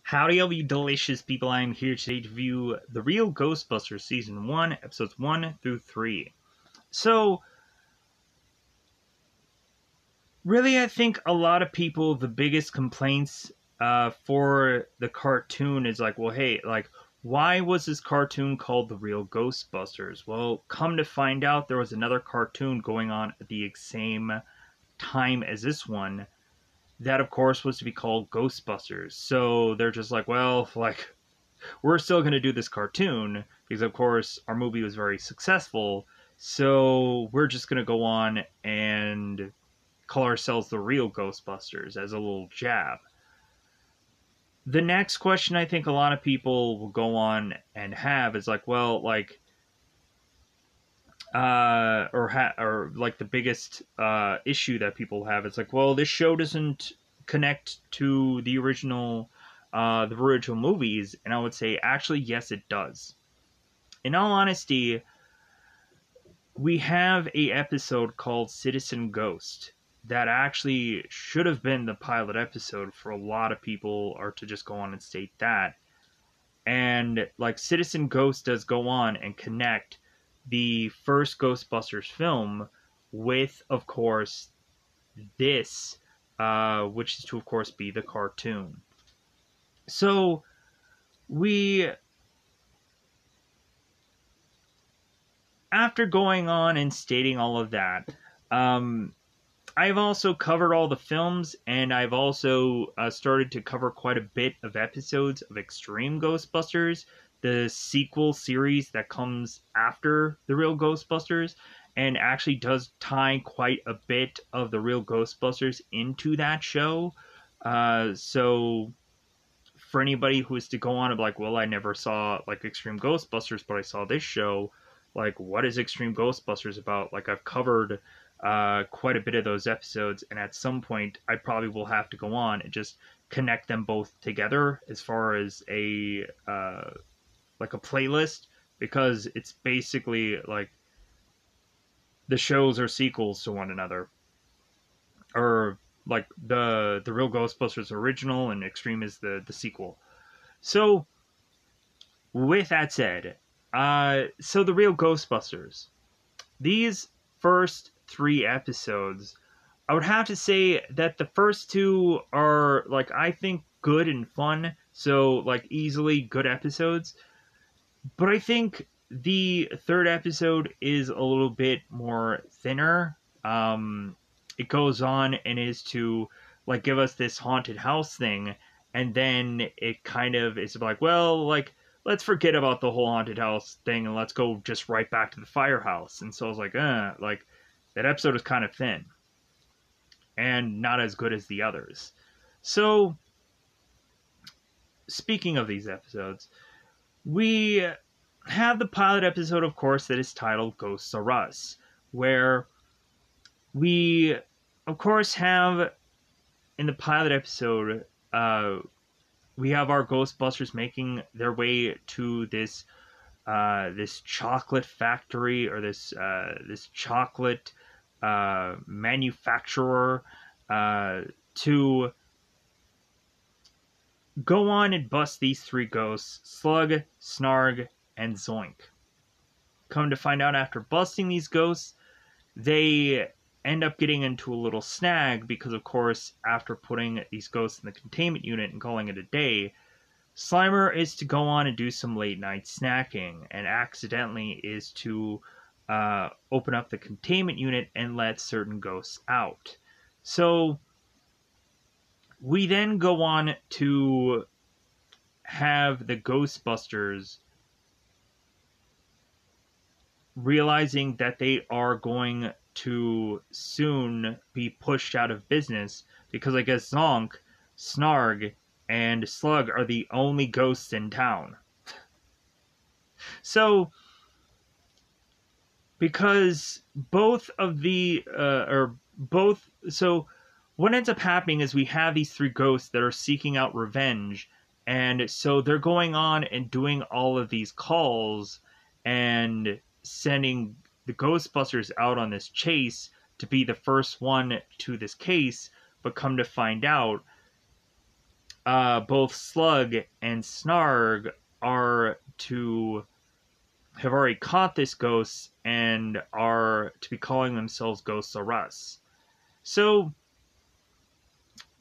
Howdy, all you delicious people. I'm here today to review The Real Ghostbusters Season 1, Episodes 1 through 3. So, really, I think a lot of people, the biggest complaints for the cartoon is like, well, hey, like, why was this cartoon called The Real Ghostbusters? Well, come to find out, there was another cartoon going on at the same time as this one. That, of course, was to be called Ghostbusters. So they're just like, well, like, we're still going to do this cartoon because, of course, our movie was very successful. So we're just going to go on and call ourselves the real Ghostbusters as a little jab. The next question I think a lot of people will go on and have is like, well, like, or like the biggest issue that people have is like, well, this show doesn't connect to the original movies, and I would say actually yes, it does. In all honesty, we have a episode called Citizen Ghost that actually should have been the pilot episode for a lot of people, or to just go on and state that. And like Citizen Ghost does go on and connect the first Ghostbusters film with, of course, this, which is to, of course, be the cartoon. So we, after going on and stating all of that, I've also covered all the films, and I've also started to cover quite a bit of episodes of Extreme Ghostbusters, the sequel series that comes after The Real Ghostbusters, and actually does tie quite a bit of The Real Ghostbusters into that show. So for anybody who is to go on and be like, well, I never saw like Extreme Ghostbusters, but I saw this show, like, what is Extreme Ghostbusters about? Like, I've covered quite a bit of those episodes, and at some point I probably will have to go on and just connect them both together as far as a like a playlist, because it's basically like the shows are sequels to one another, or like the Real Ghostbusters original and Extreme is the sequel. So with that said, so The Real Ghostbusters, these first 3 episodes, I would have to say that the first 2 are, like, I think good and fun, so like easily good episodes. But I think the 3rd episode is a little bit more thinner. It goes on and is to like give us this haunted house thing, and then it kind of is like, well, like, let's forget about the whole haunted house thing and let's go just right back to the firehouse. And so I was like that episode is kind of thin and not as good as the others. So speaking of these episodes, we have the pilot episode, of course, that is titled Ghosts Are Us, where we, of course, have in the pilot episode, we have our Ghostbusters making their way to this this chocolate factory, or this chocolate manufacturer, to go on and bust these 3 ghosts: Slug, Snarg, and Zoink. Come to find out, after busting these ghosts, they end up getting into a little snag because, of course, after putting these ghosts in the containment unit and calling it a day, Slimer is to go on and do some late night snacking, and accidentally is to open up the containment unit and let certain ghosts out. So we then go on to have the Ghostbusters realizing that they are going to soon be pushed out of business because I guess Zonk, Snarg, and Slug are the only ghosts in town. So, because both of the, so what ends up happening is we have these 3 ghosts that are seeking out revenge, and so they're going on and doing all of these calls and sending the Ghostbusters out on this chase to be the first one to this case, but come to find out, both Slug and Snarg are to have already caught this ghost and are to be calling themselves Ghosts of Us. So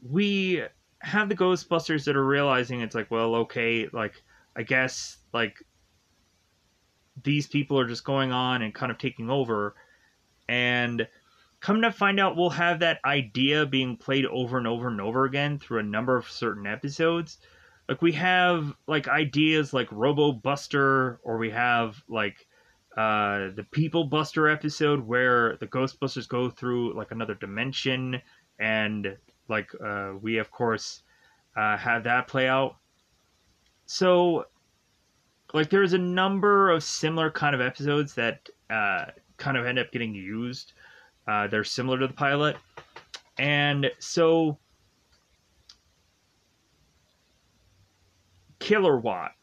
we have the Ghostbusters that are realizing it's like, well, okay, like, I guess, like, these people are just going on and kind of taking over. And come to find out, we'll have that idea being played over and over and over again through a number of certain episodes. Like, we have, like, ideas like Robo Buster, or we have, like, the People Buster episode where the Ghostbusters go through, like, another dimension, and, like, we, of course, have that play out. So, like, there's a number of similar kind of episodes that kind of end up getting used. They're similar to the pilot. And so, Killer Watt.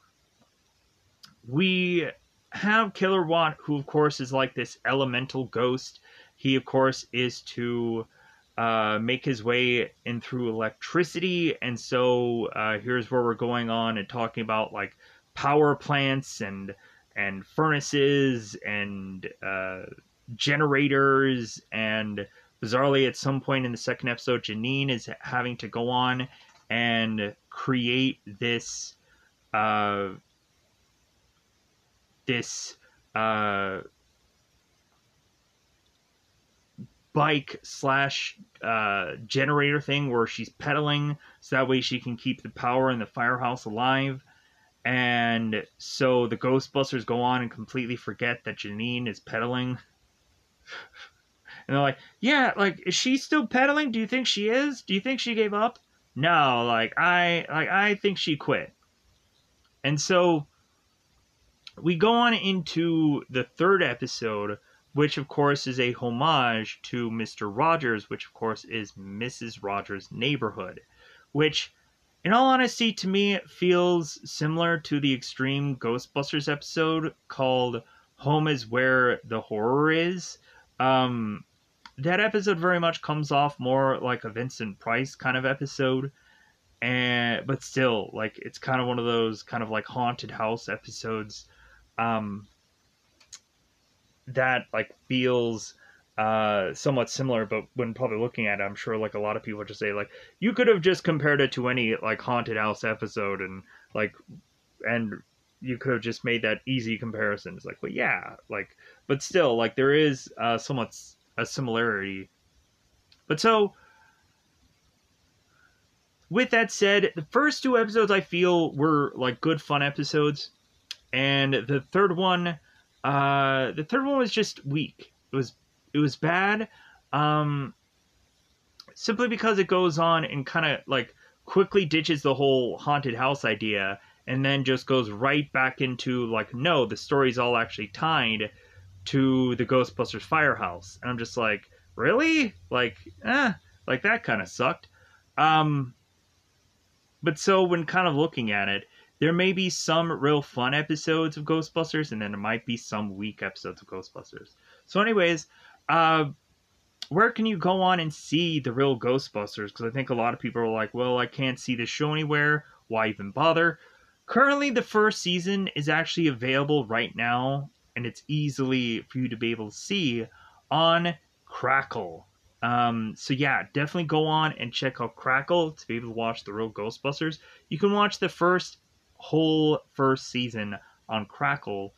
We have Killer Watt, who, of course, is like this elemental ghost. He, of course, is to make his way in through electricity. And so, here's where we're going on and talking about, like, power plants and furnaces and generators, and bizarrely at some point in the second episode, Janine is having to go on and create this bike slash generator thing where she's pedaling so that way she can keep the power in the firehouse alive. And so the Ghostbusters go on and completely forget that Janine is pedaling. And they're like, yeah, like, is she still pedaling? Do you think she is? Do you think she gave up? No, I think she quit. And so we go on into the third episode, which of course is a homage to Mr. Rogers, which of course is Mrs. Rogers' Neighborhood, which, in all honesty, to me, it feels similar to the Extreme Ghostbusters episode called Home is Where the Horror Is. That episode very much comes off more like a Vincent Price kind of episode, but still, like, it's kind of one of those kind of like haunted house episodes that, like, feels somewhat similar. But when probably looking at it, I'm sure, like, a lot of people just say, like, you could have just compared it to any, like, haunted house episode, and you could have just made that easy comparison. It's like, well, yeah, like, but still, like, there is somewhat a similarity. But so, with that said, the first two episodes I feel were, like, good fun episodes, and the third one was just weak. It was bad, simply because it goes on and kind of, like, quickly ditches the whole haunted house idea, and then just goes right back into, like, no, the story's all actually tied to the Ghostbusters firehouse. And I'm just like, really? Like, like, that kind of sucked. But so, when kind of looking at it, there may be some real fun episodes of Ghostbusters, and then there might be some weak episodes of Ghostbusters. So anyways, where can you go on and see the real Ghostbusters? Because I think a lot of people are like, well, I can't see the show anywhere. Why even bother? Currently, the first season is actually available right now, and it's easily for you to be able to see on Crackle. So yeah, definitely go on and check out Crackle to be able to watch the real Ghostbusters. You can watch the whole first season on Crackle,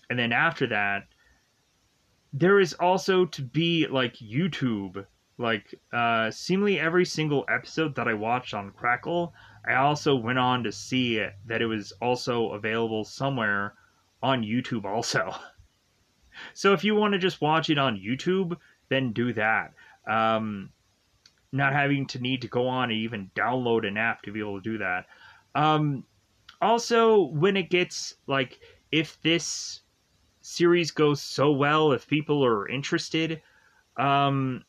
and then after that, there is also to be, like, YouTube. Like, seemingly every single episode that I watched on Crackle, I also went on to see that it was also available somewhere on YouTube also. So if you want to just watch it on YouTube, then do that. Not having to need to go on and even download an app to be able to do that. Also, when it gets, like, if this series goes so well, if people are interested, I'm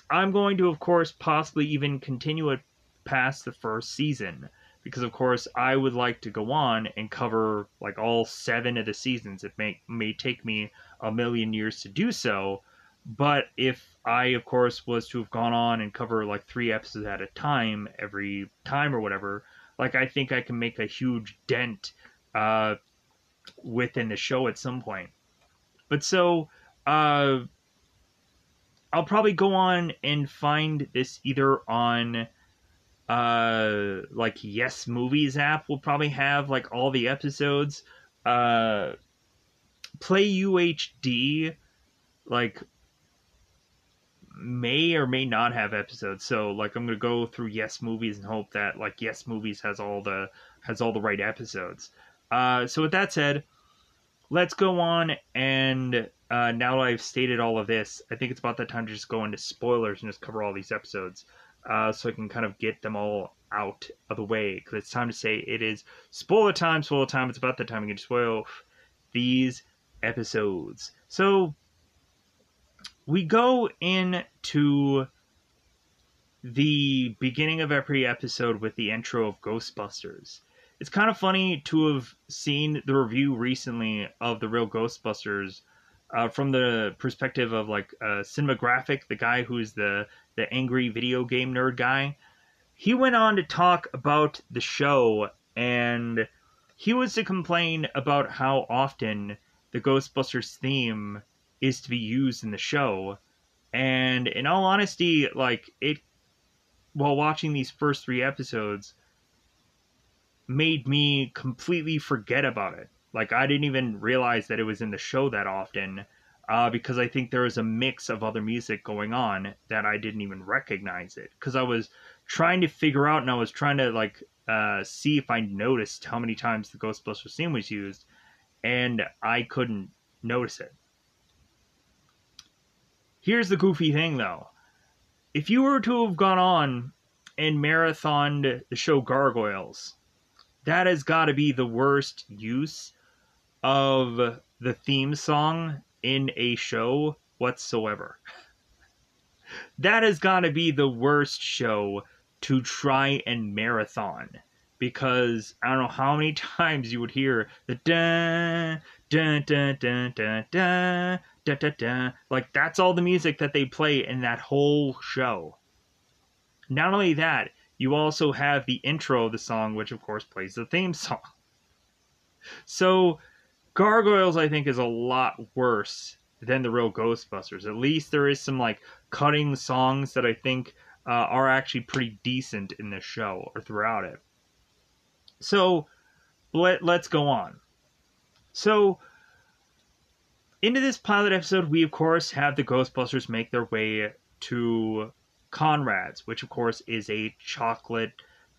going to, of course, possibly even continue it past the first season, because, of course, I would like to go on and cover, like, all 7 of the seasons. It may take me a million years to do so, but if I, of course, was to have gone on and cover, like, 3 episodes at a time every time or whatever, like I think I can make a huge dent uh, within the show at some point. But so uh, I'll probably go on and find this either on like Yes Movies app will probably have like all the episodes. Play UHD like may or may not have episodes. So like I'm gonna go through Yes Movies and hope that like Yes Movies has all the right episodes. So with that said, let's go on and now that I've stated all of this, I think it's about that time to just go into spoilers and just cover all these episodes, so I can kind of get them all out of the way, because it's time to say it is spoiler time. Spoiler time. It's about that time we can spoil these episodes. So we go into the beginning of every episode with the intro of Ghostbusters. It's kind of funny to have seen the review recently of the real Ghostbusters from the perspective of like Cinematographic, the guy who's the angry video game nerd guy. He went on to talk about the show, and he was to complain about how often the Ghostbusters theme is to be used in the show. And in all honesty, like it, while watching these first 3 episodes, made me completely forget about it. Like I didn't even realize that it was in the show that often, because I think there was a mix of other music going on that I didn't even recognize it. Because I was trying to figure out, and I was trying to like see if I noticed how many times the Ghostbusters theme was used, and I couldn't notice it. Here's the goofy thing, though. If you were to have gone on and marathoned the show Gargoyles, that has got to be the worst use of the theme song in a show whatsoever. That has got to be the worst show to try and marathon, because I don't know how many times you would hear the dun dun dun dun dun dun dun dun dun. Like that's all the music that they play in that whole show. Not only that, you also have the intro of the song, which of course plays the theme song. So Gargoyles, I think, is a lot worse than the real Ghostbusters. At least there is some like cutting songs that I think are actually pretty decent in this show or throughout it. So let's go on. So into this pilot episode, we of course have the Ghostbusters make their way to Conrad's, which of course is a chocolate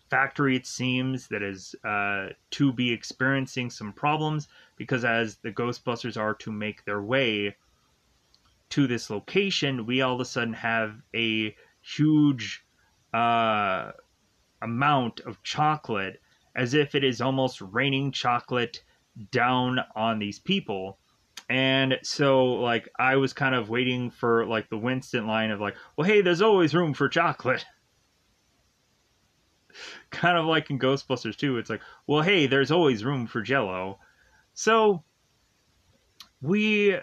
factory, it seems, that is to be experiencing some problems, because as the Ghostbusters are to make their way to this location, we all of a sudden have a huge amount of chocolate, as if it is almost raining chocolate down on these people. And so, like, I was kind of waiting for, like, the Winston line of, like, well, hey, there's always room for chocolate. Kind of like in Ghostbusters 2, it's like, well, hey, there's always room for Jell-O. So, we,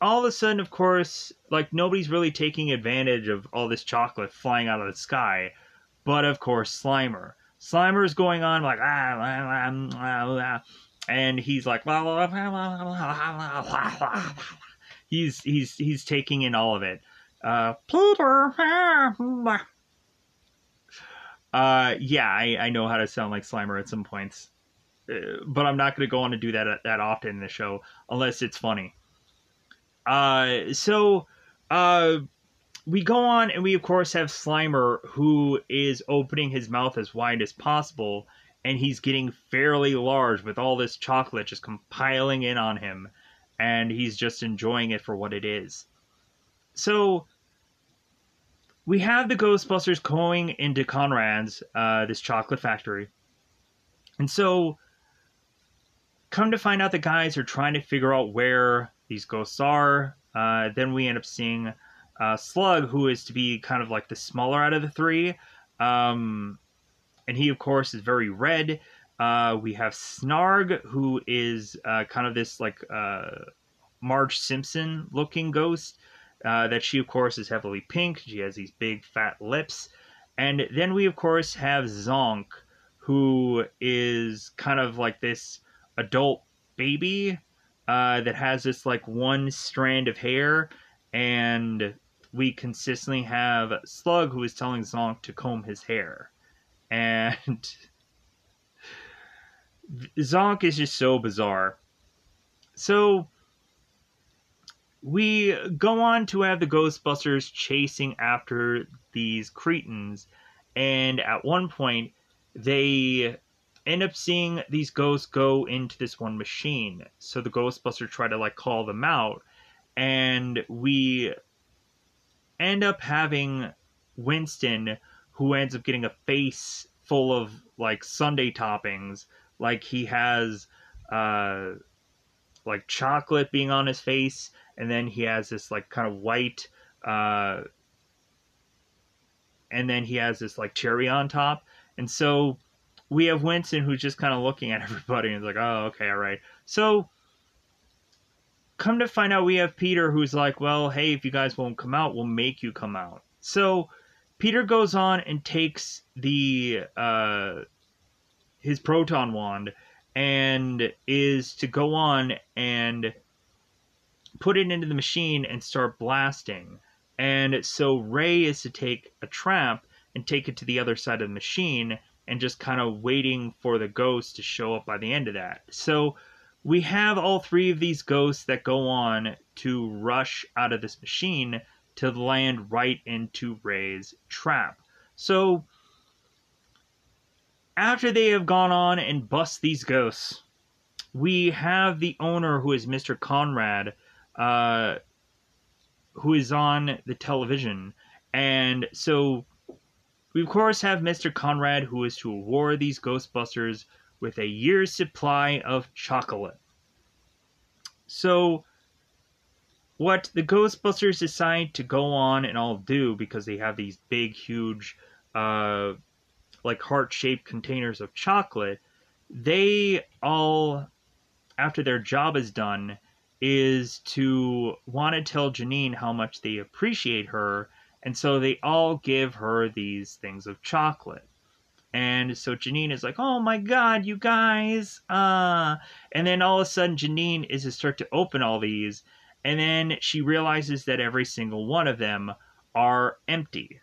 all of a sudden, of course, like, nobody's really taking advantage of all this chocolate flying out of the sky. But, of course, Slimer. Slimer's going on, like, and he's like, he's taking in all of it. Peter, yeah, I know how to sound like Slimer at some points, but I'm not going to go on to do that often in the show unless it's funny. So we go on, and we of course have Slimer, who is opening his mouth as wide as possible, and he's getting fairly large with all this chocolate just compiling in on him, and he's just enjoying it for what it is. So we have the Ghostbusters going into Conrad's, this chocolate factory. And so, come to find out, the guys are trying to figure out where these ghosts are. Then we end up seeing Slug, who is to be kind of like the smaller out of the 3. And he, of course, is very red. We have Snarg, who is kind of this like Marge Simpson-looking ghost. That she, of course, is heavily pink. She has these big, fat lips. And then we, of course, have Zonk, who is kind of like this adult baby that has this like one strand of hair, and we consistently have Slug who is telling Zonk to comb his hair. And Zonk is just so bizarre. So we go on to have the Ghostbusters chasing after these cretins, and at one point they end up seeing these ghosts go into this one machine. So the Ghostbusters try to like call them out, and we end up having Winston, who ends up getting a face full of like sundae toppings, like he has like chocolate being on his face, and then he has this like kind of white and then he has this like cherry on top. And so we have Winston who's just kind of looking at everybody and is like, oh, okay, all right. So come to find out, we have Peter who's like, well, hey, if you guys won't come out, we'll make you come out. So Peter goes on and takes the his proton wand and is to go on and put it into the machine and start blasting. And so Ray is to take a trap and take it to the other side of the machine and just kind of waiting for the ghost to show up by the end of that. So we have all three of these ghosts that go on to rush out of this machine to land right into Ray's trap. So after they have gone on and bust these ghosts, we have the owner, who is Mr. Conrad, who is on the television. And so we of course have Mr. Conrad, who is to award these Ghostbusters with a year's supply of chocolate. So what the Ghostbusters decide to go on and all do, because they have these big, huge, like heart-shaped containers of chocolate, they all, after their job is done, is to want to tell Janine how much they appreciate her, and so they all give her these things of chocolate. And so Janine is like, oh my god, you guys, and then all of a sudden Janine is to start to open all these, and then she realizes that every single one of them are empty.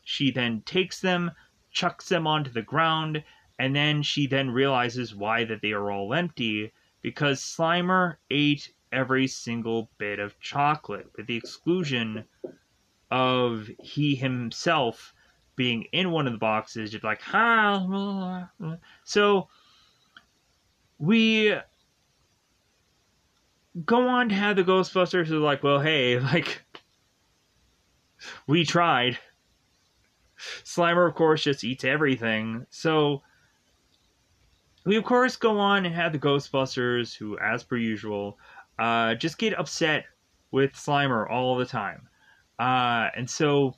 She then takes them, chucks them onto the ground, and then she then realizes why that they are all empty, because Slimer ate every single bit of chocolate, with the exclusion of he himself being in one of the boxes, just like, ha. So we go on to have the Ghostbusters who are like, well, hey, like, we tried. Slimer, of course, just eats everything. So we, of course, go on and have the Ghostbusters who, as per usual, just get upset with Slimer all the time. And so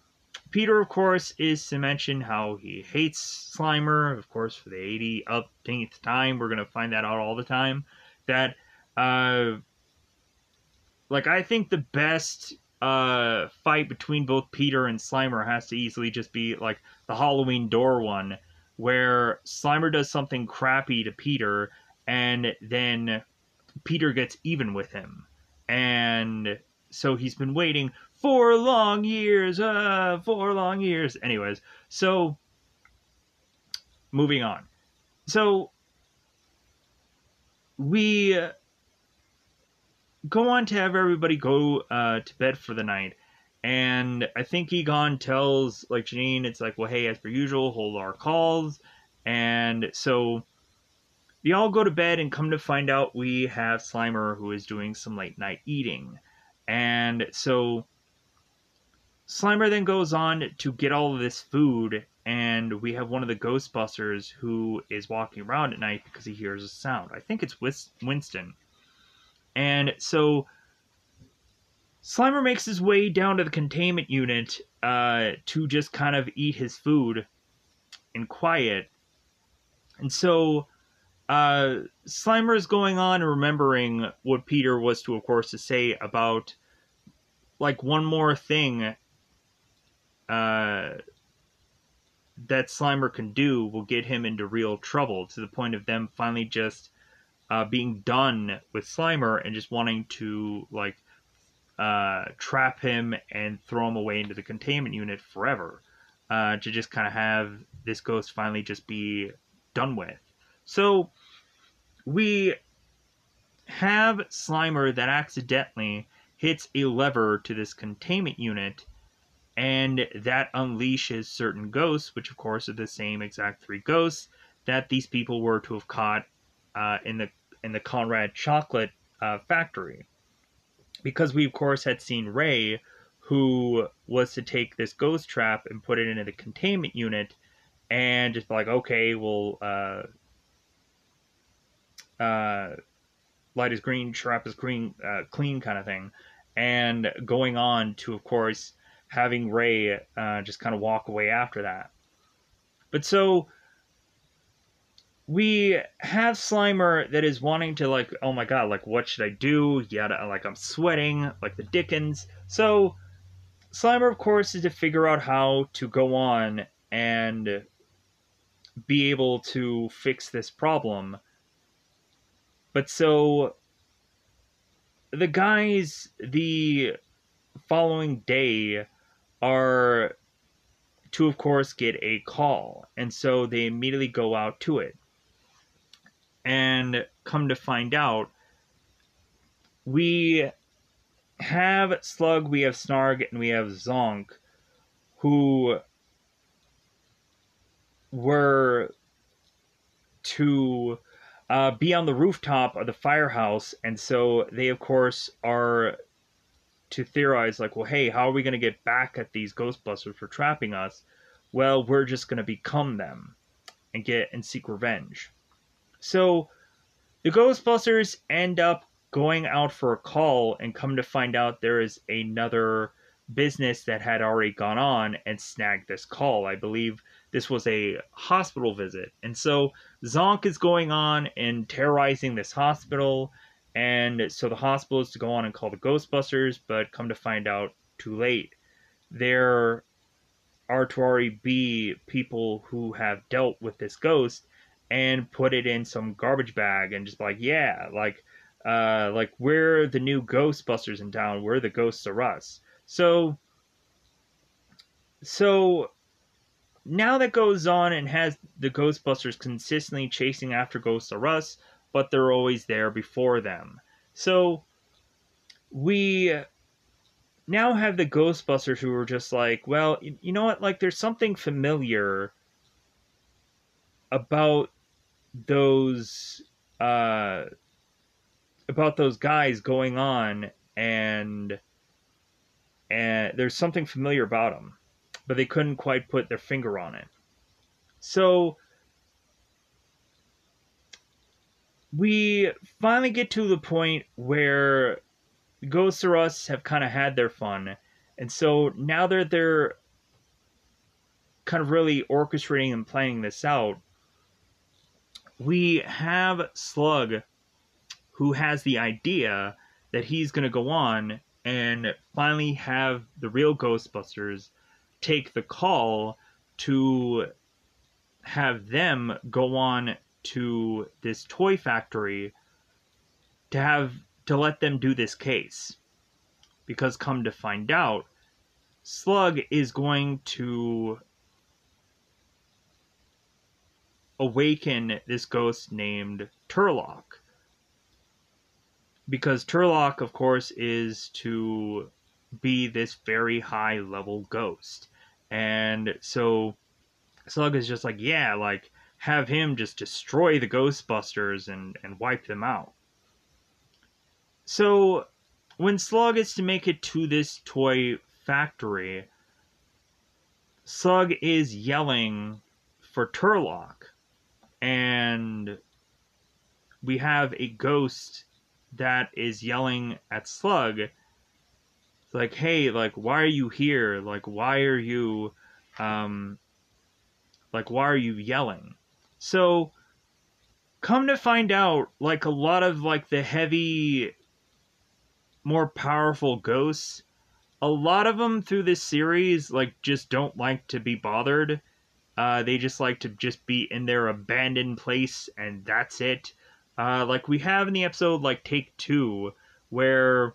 Peter, of course, is to mention how he hates Slimer, of course, for the 88th time. We're going to find that out all the time. That, like, I think the best fight between both Peter and Slimer has to easily just be, like, the Halloween door one, where Slimer does something crappy to Peter, and then Peter gets even with him. And so he's been waiting 4 long years, 4 long years. Anyways, so moving on. So we go on to have everybody go to bed for the night. And I think Egon tells, like, Janine, it's like, well, hey, as per usual, hold our calls. And so they all go to bed, and come to find out, we have Slimer who is doing some late night eating. And so Slimer then goes on to get all of this food, and we have one of the Ghostbusters who is walking around at night because he hears a sound. I think it's Winston. And so Slimer makes his way down to the containment unit to just kind of eat his food in quiet. And so Slimer is going on and remembering what Peter was to, of course, to say about, like, one more thing that Slimer can do will get him into real trouble, to the point of them finally just being done with Slimer and just wanting to like trap him and throw him away into the containment unit forever, to just kind of have this ghost finally just be done with. So we have Slimer that accidentally hits a lever to this containment unit, and that unleashes certain ghosts, which of course are the same exact three ghosts that these people were to have caught in the Conrad chocolate factory. Because we of course had seen Ray, who was to take this ghost trap and put it into the containment unit, and just like, okay, we'll light is green, trap is green, clean kind of thing, and going on to, of course, having Ray just kind of walk away after that. But so we have Slimer that is wanting to like, oh my god, like what should I do? Yada, like I'm sweating like the Dickens. So Slimer, of course, is to figure out how to go on and be able to fix this problem. But so the guys the following day are to, of course, get a call. And so they immediately go out to it. And come to find out, we have Slug, we have Snarg, and we have Zonk, who were to be on the rooftop of the firehouse. And so they, of course, are to theorize, like, well, hey, how are we going to get back at these Ghostbusters for trapping us? Well, we're just going to become them and seek revenge. So the Ghostbusters end up going out for a call and come to find out there is another business that had already gone on and snagged this call. I believe this was a hospital visit. And so Zonk is going on and terrorizing this hospital. And so the hospital is to go on and call the Ghostbusters, but come to find out, too late. There are to already be people who have dealt with this ghost and put it in some garbage bag and just like, yeah, like we're the new Ghostbusters in town. We're the Ghosts of Us. So now that goes on and has the Ghostbusters consistently chasing after Ghosts of Us, but they're always there before them. So we now have the Ghostbusters who are just like, well, you know what? Like, there's something familiar about those guys going on, and there's something familiar about them, but they couldn't quite put their finger on it. So we finally get to the point where Ghosts of Us have kind of had their fun, and so now that they're kind of really orchestrating and planning this out, we have Slug, who has the idea that he's going to go on and finally have the real Ghostbusters take the call to have them go on to this toy factory to let them do this case. Because come to find out, Slug is going to awaken this ghost named Turlock. Because Turlock, of course, is to be this very high level ghost. And so Slug is just like, yeah, like, have him just destroy the Ghostbusters and wipe them out. So when Slug is to make it to this toy factory, Slug is yelling for Turlock. And we have a ghost that is yelling at Slug. It's like, hey, like, why are you here? Like, why are you yelling? So come to find out, like, a lot of like the heavy, more powerful ghosts, a lot of them through this series like just don't like to be bothered, They just like to just be in their abandoned place, and that's it. Like we have in the episode, like Take Two, where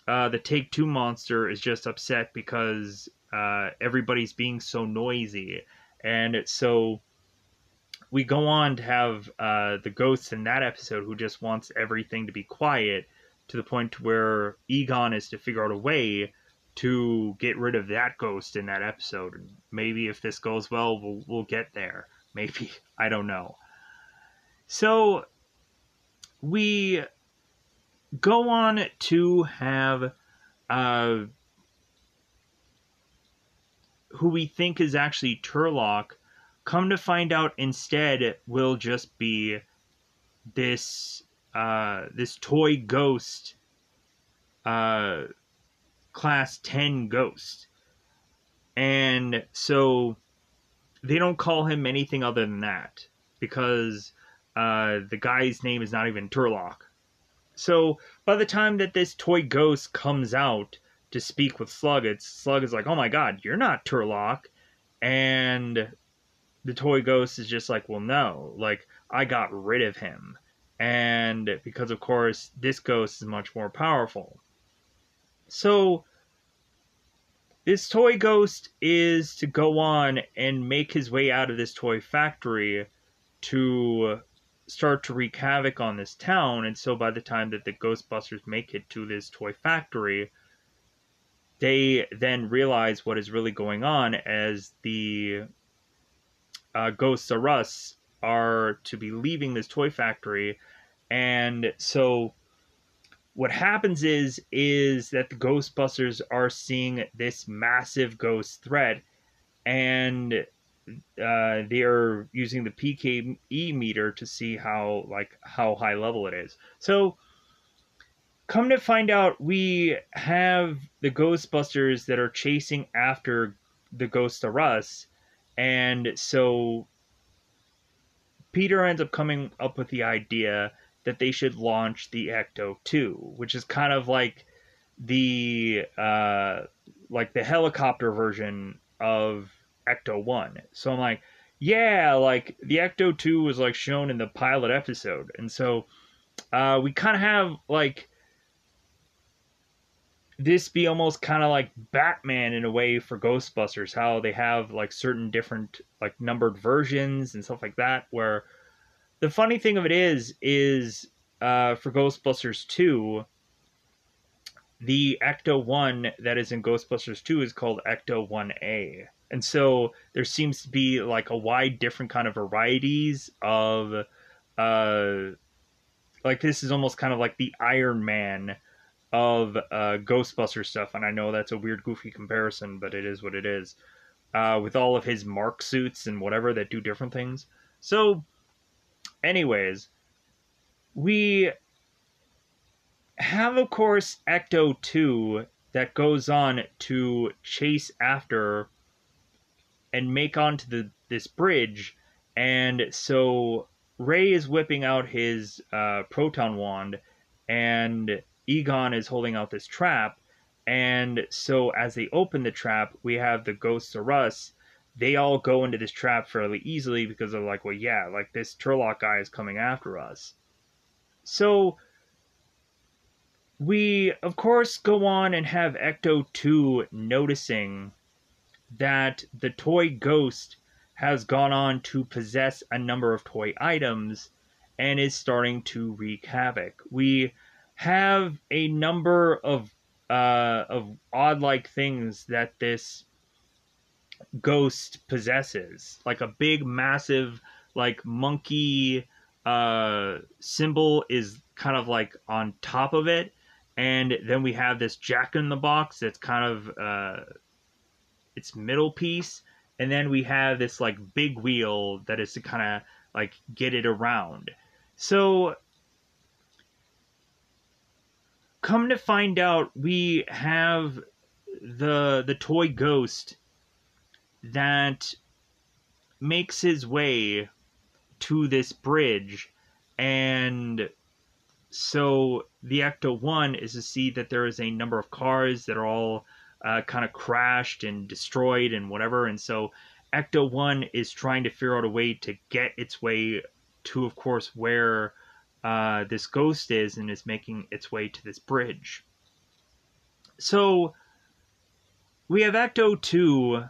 the Take Two monster is just upset because everybody's being so noisy. And so we go on to have the ghost in that episode who just wants everything to be quiet, to the point where Egon is to figure out a way to get rid of that ghost in that episode. And maybe if this goes well, we'll get there. Maybe. I don't know. So we go on to have who we think is actually Turlock, come to find out instead will just be this this toy ghost, class 10 ghost. And so they don't call him anything other than that, because the guy's name is not even Turlock. So by the time that this toy ghost comes out to speak with Slug is like, oh my god, you're not Turlock. And the toy ghost is just like, well, no, like, I got rid of him. And because, of course, this ghost is much more powerful. So this toy ghost is to go on and make his way out of this toy factory to start to wreak havoc on this town. And so by the time that the Ghostbusters make it to this toy factory, they then realize what is really going on, as the Ghosts of Us are to be leaving this toy factory. And so what happens is that the Ghostbusters are seeing this massive ghost threat, and they are using the PKE meter to see how high level it is. So come to find out, we have the Ghostbusters that are chasing after the Ghost of Us, and so Peter ends up coming up with the idea that they should launch the Ecto 2, which is kind of like the helicopter version of Ecto 1. So I'm like, yeah, like the Ecto 2 was like shown in the pilot episode. And so we kind of have like this be almost kind of like Batman in a way for Ghostbusters, how they have like certain different like numbered versions and stuff like that, where the funny thing of it is for Ghostbusters 2, the Ecto 1 that is in Ghostbusters 2 is called Ecto 1A. And so there seems to be like a wide different kind of varieties of like this is almost kind of like the Iron Man of Ghostbuster stuff. And I know that's a weird, goofy comparison, but it is what it is. With all of his mark suits and whatever that do different things. So anyways, we have, of course, Ecto 2 that goes on to chase after and make onto this bridge. And so Ray is whipping out his proton wand, and Egon is holding out this trap. And so as they open the trap, we have the Ghosts of Us. They all go into this trap fairly easily because they're like, well, yeah, like this Turlock guy is coming after us. So we, of course, go on and have Ecto 2 noticing that the toy ghost has gone on to possess a number of toy items and is starting to wreak havoc. We have a number of odd-like things that this ghost possesses, like a big, massive, like monkey symbol is kind of like on top of it, and then we have this Jack-in-the-Box that's kind of its middle piece, and then we have this like big wheel that is to kind of like get it around. So come to find out, we have the toy ghost that makes his way to this bridge. And so the Ecto 1 is to see that there is a number of cars that are all kind of crashed and destroyed and whatever. And so Ecto-1 is trying to figure out a way to get its way to, of course, where this ghost is, and is making its way to this bridge. So we have Ecto-2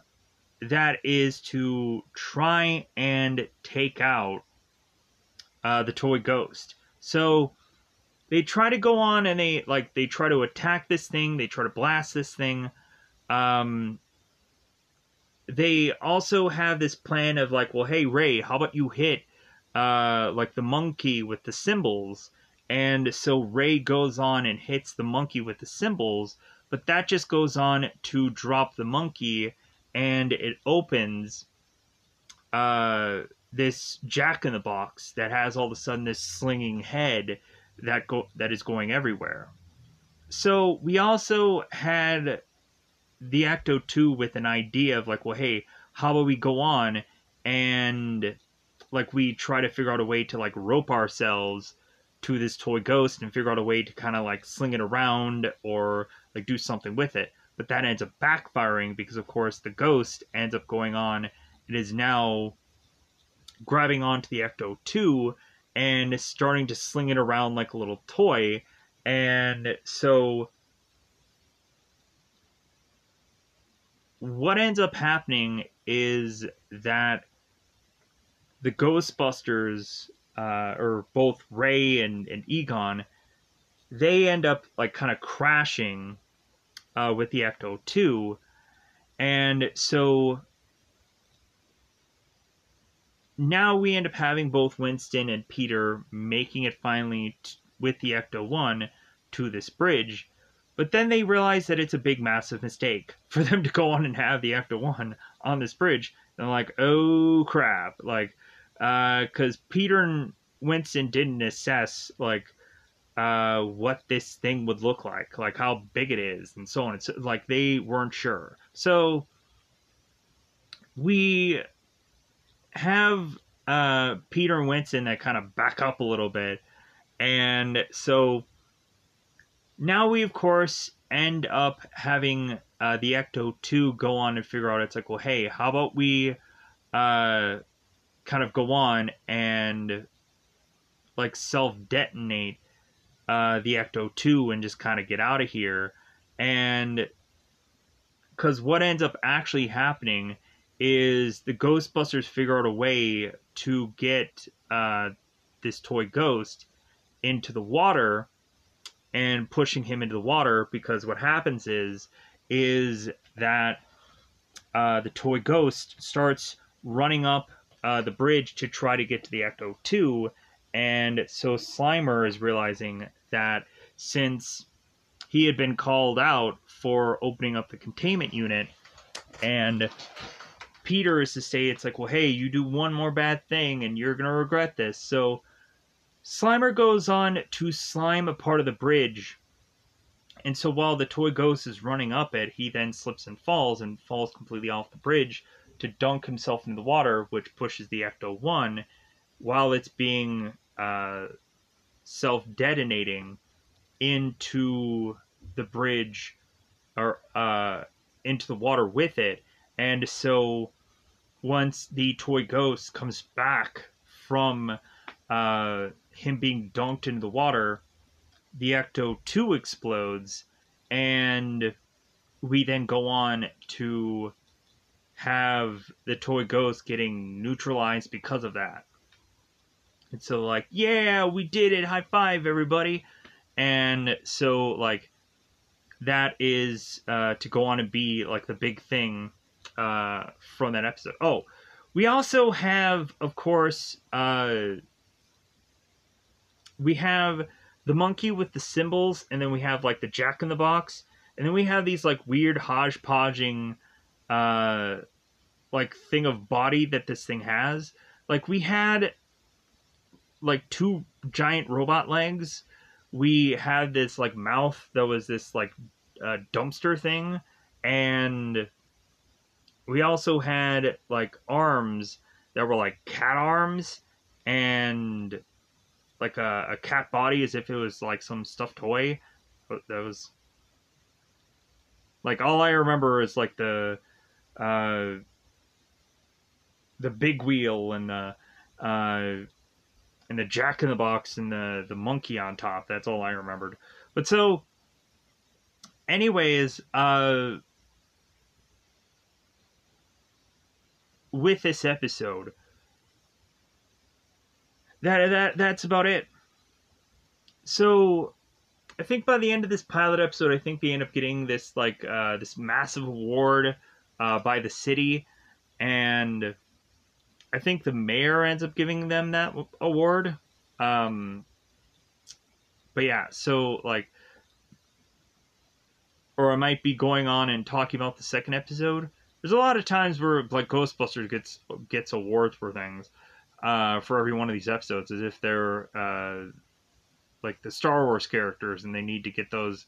that is to try and take out the toy ghost. So they try to go on and they try to attack this thing. They try to blast this thing. They also have this plan of like, well, hey Ray, how about you hit like the monkey with the cymbals? And so Ray goes on and hits the monkey with the cymbals, but that just goes on to drop the monkey, and it opens this Jack-in-the-Box that has all of a sudden this slinging head that is going everywhere. So we also had the Ecto-2 with an idea of like, well, hey, how about we go on and like we try to figure out a way to like rope ourselves to this toy ghost and figure out a way to kind of like sling it around or like do something with it. But that ends up backfiring because, of course, the ghost ends up going on. It is now grabbing onto the Ecto-2 and starting to sling it around like a little toy. And so what ends up happening is that the Ghostbusters, or both Ray and Egon, they end up like kind of crashing with the Ecto-2. And so now we end up having both Winston and Peter making it finally with the Ecto-1 to this bridge. But then they realize that it's a big, massive mistake for them to go on and have the Ecto-1 on this bridge. And they're like, oh crap. Like, because Peter and Winston didn't assess, like, what this thing would look like how big it is, and so on. It's like they weren't sure. So we have Peter and Winston that kind of back up a little bit, and so now we of course end up having the Ecto-2 go on and figure out, it's like, well, hey, how about we kind of go on and like self-detonate the Ecto-2 and just kind of get out of here. And because what ends up actually happening is the Ghostbusters figure out a way to get this toy ghost into the water and pushing him into the water, because what happens is that the toy ghost starts running up the bridge to try to get to the Ecto-2. And so Slimer is realizing that since he had been called out for opening up the containment unit, and Peter is to say, it's like, well, hey, you do one more bad thing and you're going to regret this. So Slimer goes on to slime a part of the bridge. And so while the toy ghost is running up it, he then slips and falls completely off the bridge to dunk himself into the water, which pushes the Ecto-1 while it's being self-detonating into the bridge, or into the water with it. And so once the toy ghost comes back from him being dunked into the water, the Ecto-2 explodes, and we then go on to have the toy ghost getting neutralized because of that. And so, like, yeah, we did it, high five, everybody. And so, like, that is to go on and be, like, the big thing from that episode. Oh, we also have, of course, we have the monkey with the cymbals, and then we have, like, the Jack-in-the-Box, and then we have these, like, weird hodgepodging, like, thing of body that this thing has. Like, we had, like, two giant robot legs. We had this, like, mouth that was this, like, dumpster thing, and we also had, like, arms that were, like, cat arms, and like a cat body, as if it was like some stuffed toy. That was like, all I remember is like the big wheel and the Jack in the Box and the monkey on top. That's all I remembered. But so, anyways, with this episode, that's about it. So I think by the end of this pilot episode, I think they end up getting this this massive award by the city, and I think the mayor ends up giving them that award. Um, but yeah, so like, or I might be going on and talking about the second episode. There's a lot of times where like Ghostbusters gets awards for things for every one of these episodes, as if they're like the Star Wars characters and they need to get those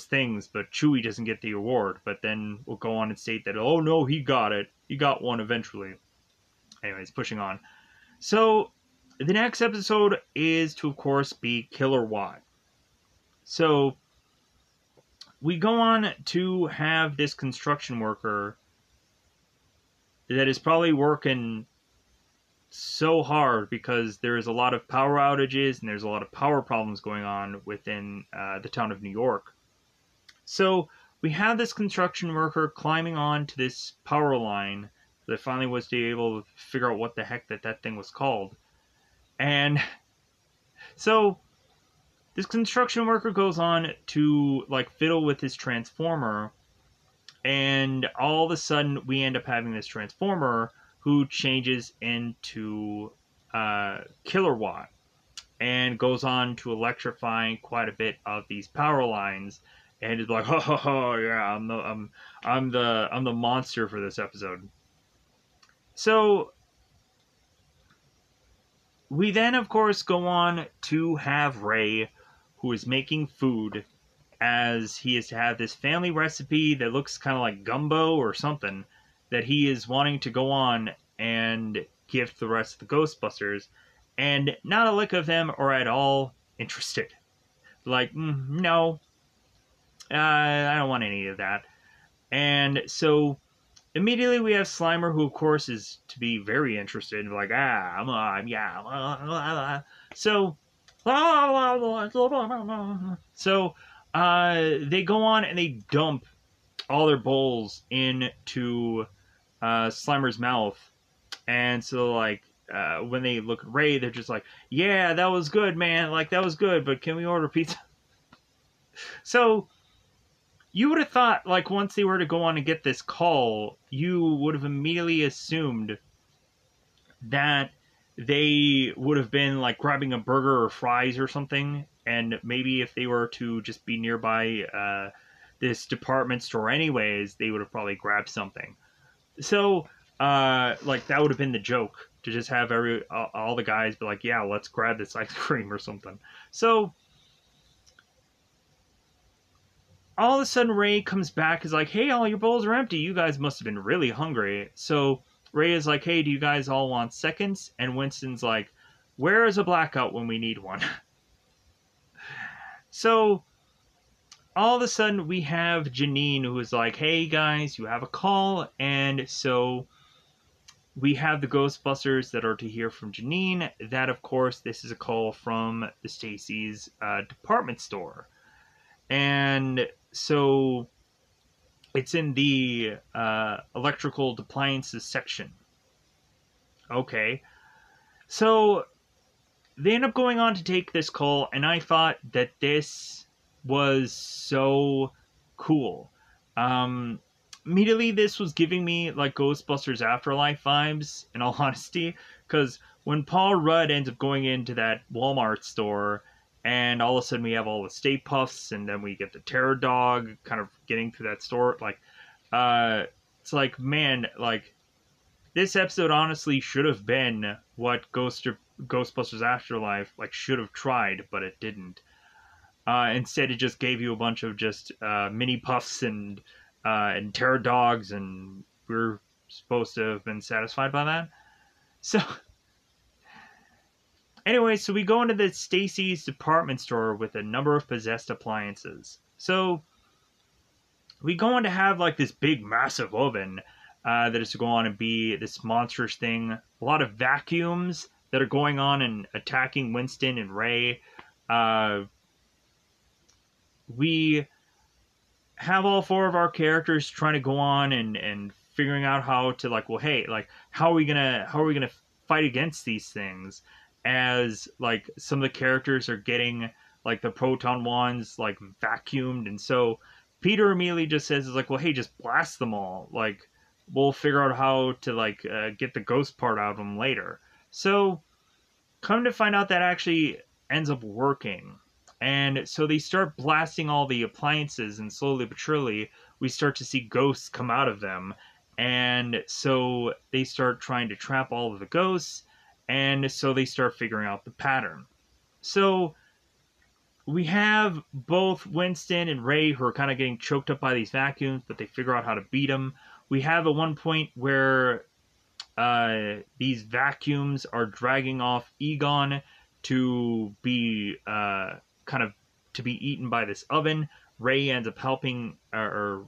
things, but Chewie doesn't get the award. But then we'll go on and state that, oh no, he got it. He got one eventually. Anyways, pushing on. So the next episode is to, of course, be Killer Watt. So we go on to have this construction worker that is probably working so hard because there's a lot of power outages and there's a lot of power problems going on within the town of New York. So we have this construction worker climbing on to this power line that finally was able to figure out what the heck that thing was called. And so this construction worker goes on to like fiddle with his transformer, and all of a sudden we end up having this transformer who changes into Killer Watt and goes on to electrifying quite a bit of these power lines, and is like, ho, yeah, I'm the monster for this episode. So we then, of course, go on to have Ray, who is making food, as he is to have this family recipe that looks kind of like gumbo or something that he is wanting to go on and give to the rest of the Ghostbusters, and not a lick of them are at all interested. Like, no, I don't want any of that. And so immediately we have Slimer, who of course is to be very interested, like, so they go on and they dump all their bowls into Slimer's mouth. And so, like, when they look at Ray, they're just like, yeah, that was good, man. Like, that was good, but can we order pizza? So you would have thought, like, once they were to go on and get this call, you would have immediately assumed that they would have been, like, grabbing a burger or fries or something. And maybe if they were to just be nearby this department store anyways, they would have probably grabbed something. So like, that would have been the joke, to just have all the guys be like, yeah, let's grab this ice cream or something. So all of a sudden Ray comes back, is like, hey, all your bowls are empty, you guys must have been really hungry. So Ray is like, hey, do you guys all want seconds? And Winston's like, where is a blackout when we need one? So all of a sudden we have Janine, who is like, hey guys, you have a call. And so we have the Ghostbusters that are to hear from Janine. That, of course, this is a call from the Stacy's department store. And so it's in the electrical appliances section. Okay. So they end up going on to take this call, and I thought that this was so cool. Immediately, this was giving me like Ghostbusters Afterlife vibes, in all honesty, because when Paul Rudd ends up going into that Walmart store, and all of a sudden we have all the Stay Puffs, and then we get the Terror Dog kind of getting through that store, like, it's like, man, like, this episode honestly should have been what Ghostbusters Afterlife like should have tried, but it didn't. Instead, it just gave you a bunch of just mini puffs and terror dogs, and we're supposed to have been satisfied by that. So, anyway, so we go into the Stacy's department store with a number of possessed appliances. So we go on to have like this big, massive oven that is to go on and be this monstrous thing. A lot of vacuums that are going on and attacking Winston and Ray. We have all four of our characters trying to go on and figuring out how to, like, well, hey, like, how are we gonna fight against these things, as like some of the characters are getting like the proton wands like vacuumed. And so Peter immediately just says, is like, well, hey, just blast them all, like, we'll figure out how to like get the ghost part out of them later. So come to find out that actually ends up working. And so they start blasting all the appliances, and slowly but surely, we start to see ghosts come out of them. And so they start trying to trap all of the ghosts, and so they start figuring out the pattern. So we have both Winston and Ray who are kind of getting choked up by these vacuums, but they figure out how to beat them. We have at one point where these vacuums are dragging off Egon to be kind of to be eaten by this oven. Ray ends up helping, Peter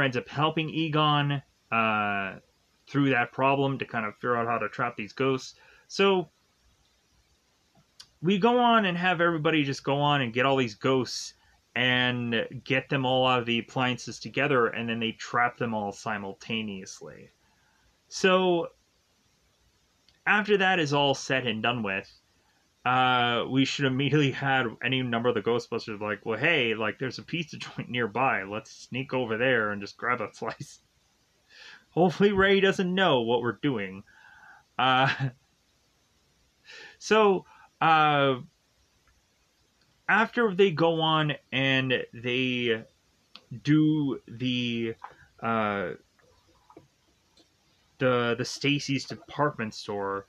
ends up helping Egon through that problem to kind of figure out how to trap these ghosts. So we go on and have everybody just go on and get all these ghosts and get them all out of the appliances together, and then they trap them all simultaneously. So after that is all said and done with, we should immediately had any number of the Ghostbusters like, well, hey, like, there's a pizza joint nearby. Let's sneak over there and just grab a slice. Hopefully Ray doesn't know what we're doing. So after they go on and they do the Stacy's department store,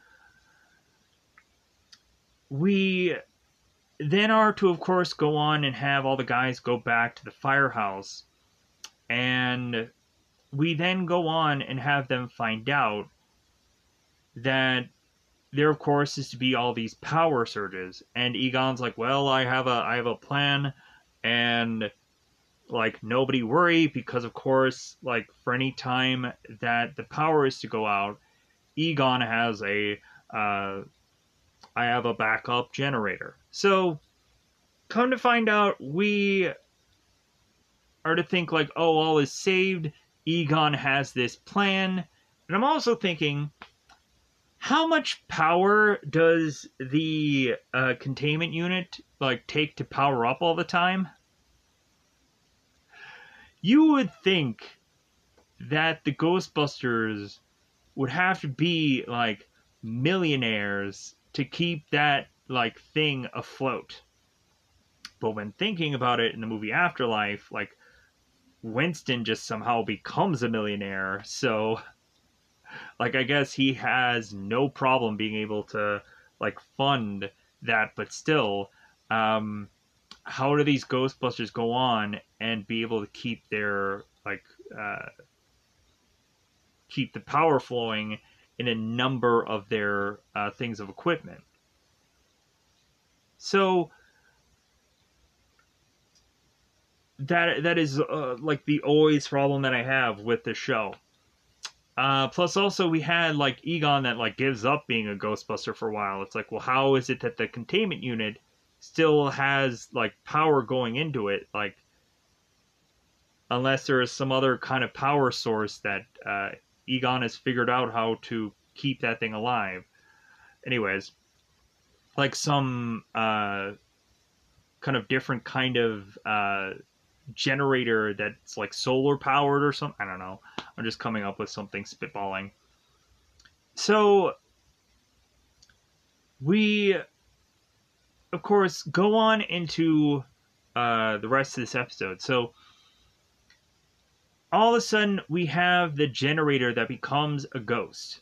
we then are to, of course, go on and have all the guys go back to the firehouse. And we then go on and have them find out that there, of course, is to be all these power surges. And Egon's like, well, I have a plan, and like, nobody worry, because of course, like, for any time that the power is to go out, Egon has I have a backup generator. So come to find out, we are to think like, oh, all is saved. Egon has this plan. And I'm also thinking, how much power does the containment unit like take to power up all the time? You would think that the Ghostbusters would have to be like millionaires to keep that like thing afloat. But when thinking about it in the movie Afterlife, like, Winston just somehow becomes a millionaire. So like, I guess he has no problem being able to like fund that. But still, how do these Ghostbusters go on and be able to keep their like keep the power flowing in a number of their things of equipment? So that is like the always problem that I have with the show. Plus, also, we had like Egon that like gives up being a Ghostbuster for a while. It's like, well, how is it that the containment unit still has like power going into it? Like, unless there is some other kind of power source that Egon has figured out how to keep that thing alive. Anyways, like some kind of different kind of generator that's like solar powered or something. I don't know. I'm just coming up with something, spitballing. So we, of course, go on into the rest of this episode. So all of a sudden, we have the generator that becomes a ghost,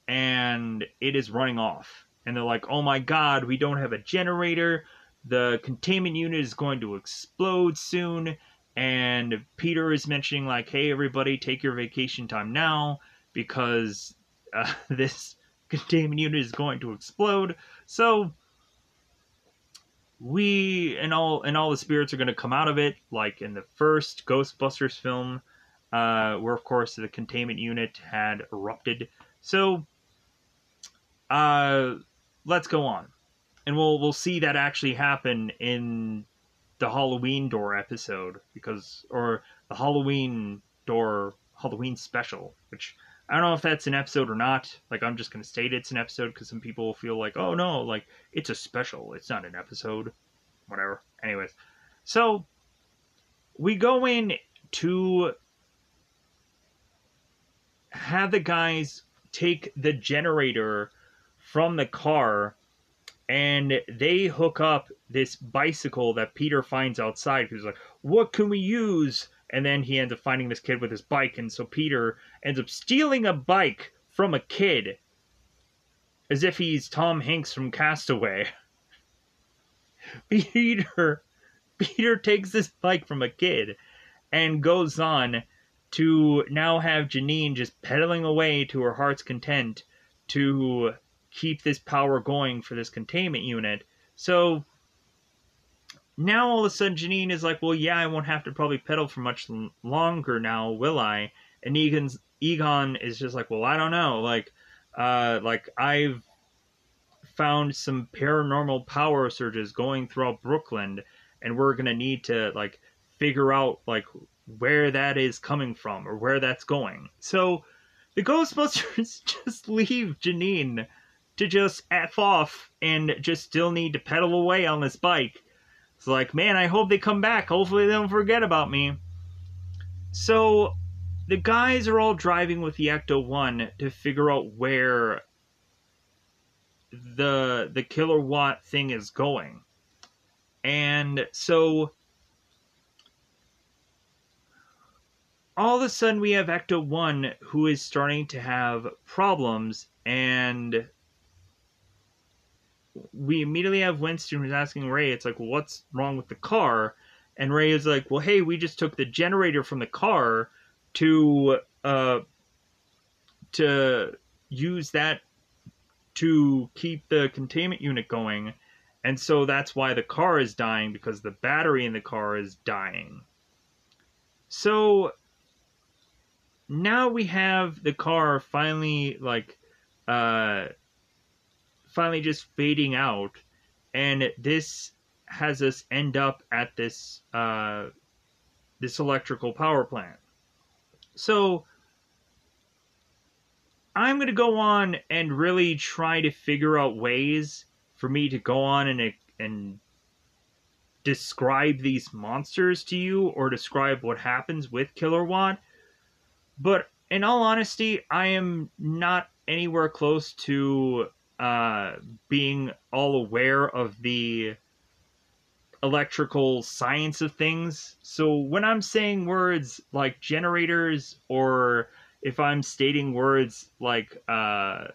and it is running off. And they're like, oh my god, we don't have a generator. The containment unit is going to explode soon. And Peter is mentioning, like, hey, everybody, take your vacation time now, because this containment unit is going to explode. So we and all the spirits are going to come out of it, like in the first Ghostbusters film. where of course the containment unit had erupted. So let's go on, and we'll see that actually happen in the Halloween door episode, or the Halloween special, which I don't know if that's an episode or not. Like, I'm just gonna state it's an episode because some people will feel like, oh no, like it's a special, it's not an episode, whatever. Anyways, so we go in to have the guys take the generator from the car, and they hook up this bicycle that Peter finds outside. He's like, what can we use? And then he ends up finding this kid with his bike, and so Peter ends up stealing a bike from a kid as if he's Tom Hanks from Castaway. Peter takes this bike from a kid and goes on to now have Janine just pedaling away to her heart's content to keep this power going for this containment unit. So now all of a sudden Janine is like, well, yeah, I won't have to probably pedal for much longer now, will I? And Egon is just like, well, I don't know. Like I've found some paranormal power surges going throughout Brooklyn, and we're gonna need to like figure out like where that is coming from or where that's going. So the Ghostbusters just leave Janine to just F off and just still need to pedal away on this bike. It's like, man, I hope they come back. Hopefully they don't forget about me. So the guys are all driving with the Ecto-1 to figure out where the Killer Watt thing is going. And so all of a sudden we have Ecto-1 who is starting to have problems, and we immediately have Winston who's asking Ray, it's like, well, what's wrong with the car? And Ray is like, well, hey, we just took the generator from the car to use that to keep the containment unit going. And so that's why the car is dying, because the battery in the car is dying. So now we have the car finally finally just fading out, and this has us end up at this this electrical power plant. So I'm going to go on and really try to figure out ways for me to go on and describe these monsters to you, or describe what happens with Killer Watt. But in all honesty, I am not anywhere close to being all aware of the electrical science of things. So when I'm saying words like generators, or if I'm stating words like an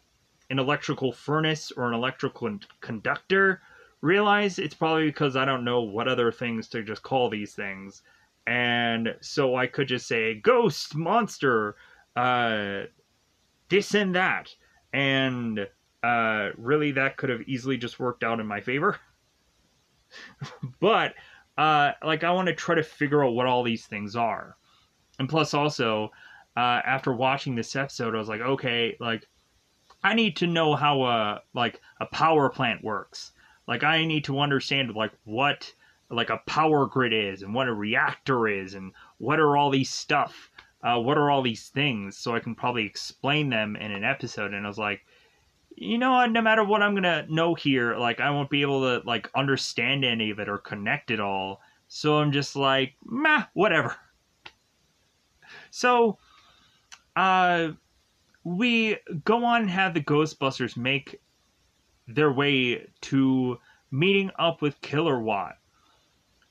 electrical furnace or an electrical conductor, realize it's probably because I don't know what other things to just call these things. And so I could just say ghost, monster, this and that. And really that could have easily just worked out in my favor. But like, I want to try to figure out what all these things are. And plus also, after watching this episode, I was like, okay, like, I need to know how a power plant works. Like, I need to understand like what like a power grid is, and what a reactor is, and what are all these stuff, what are all these things, so I can probably explain them in an episode. And I was like, you know what, no matter what I'm gonna know here, like, I won't be able to like understand any of it or connect it all. So I'm just like, meh, whatever. So we go on and have the Ghostbusters make their way to meeting up with Killer Watt,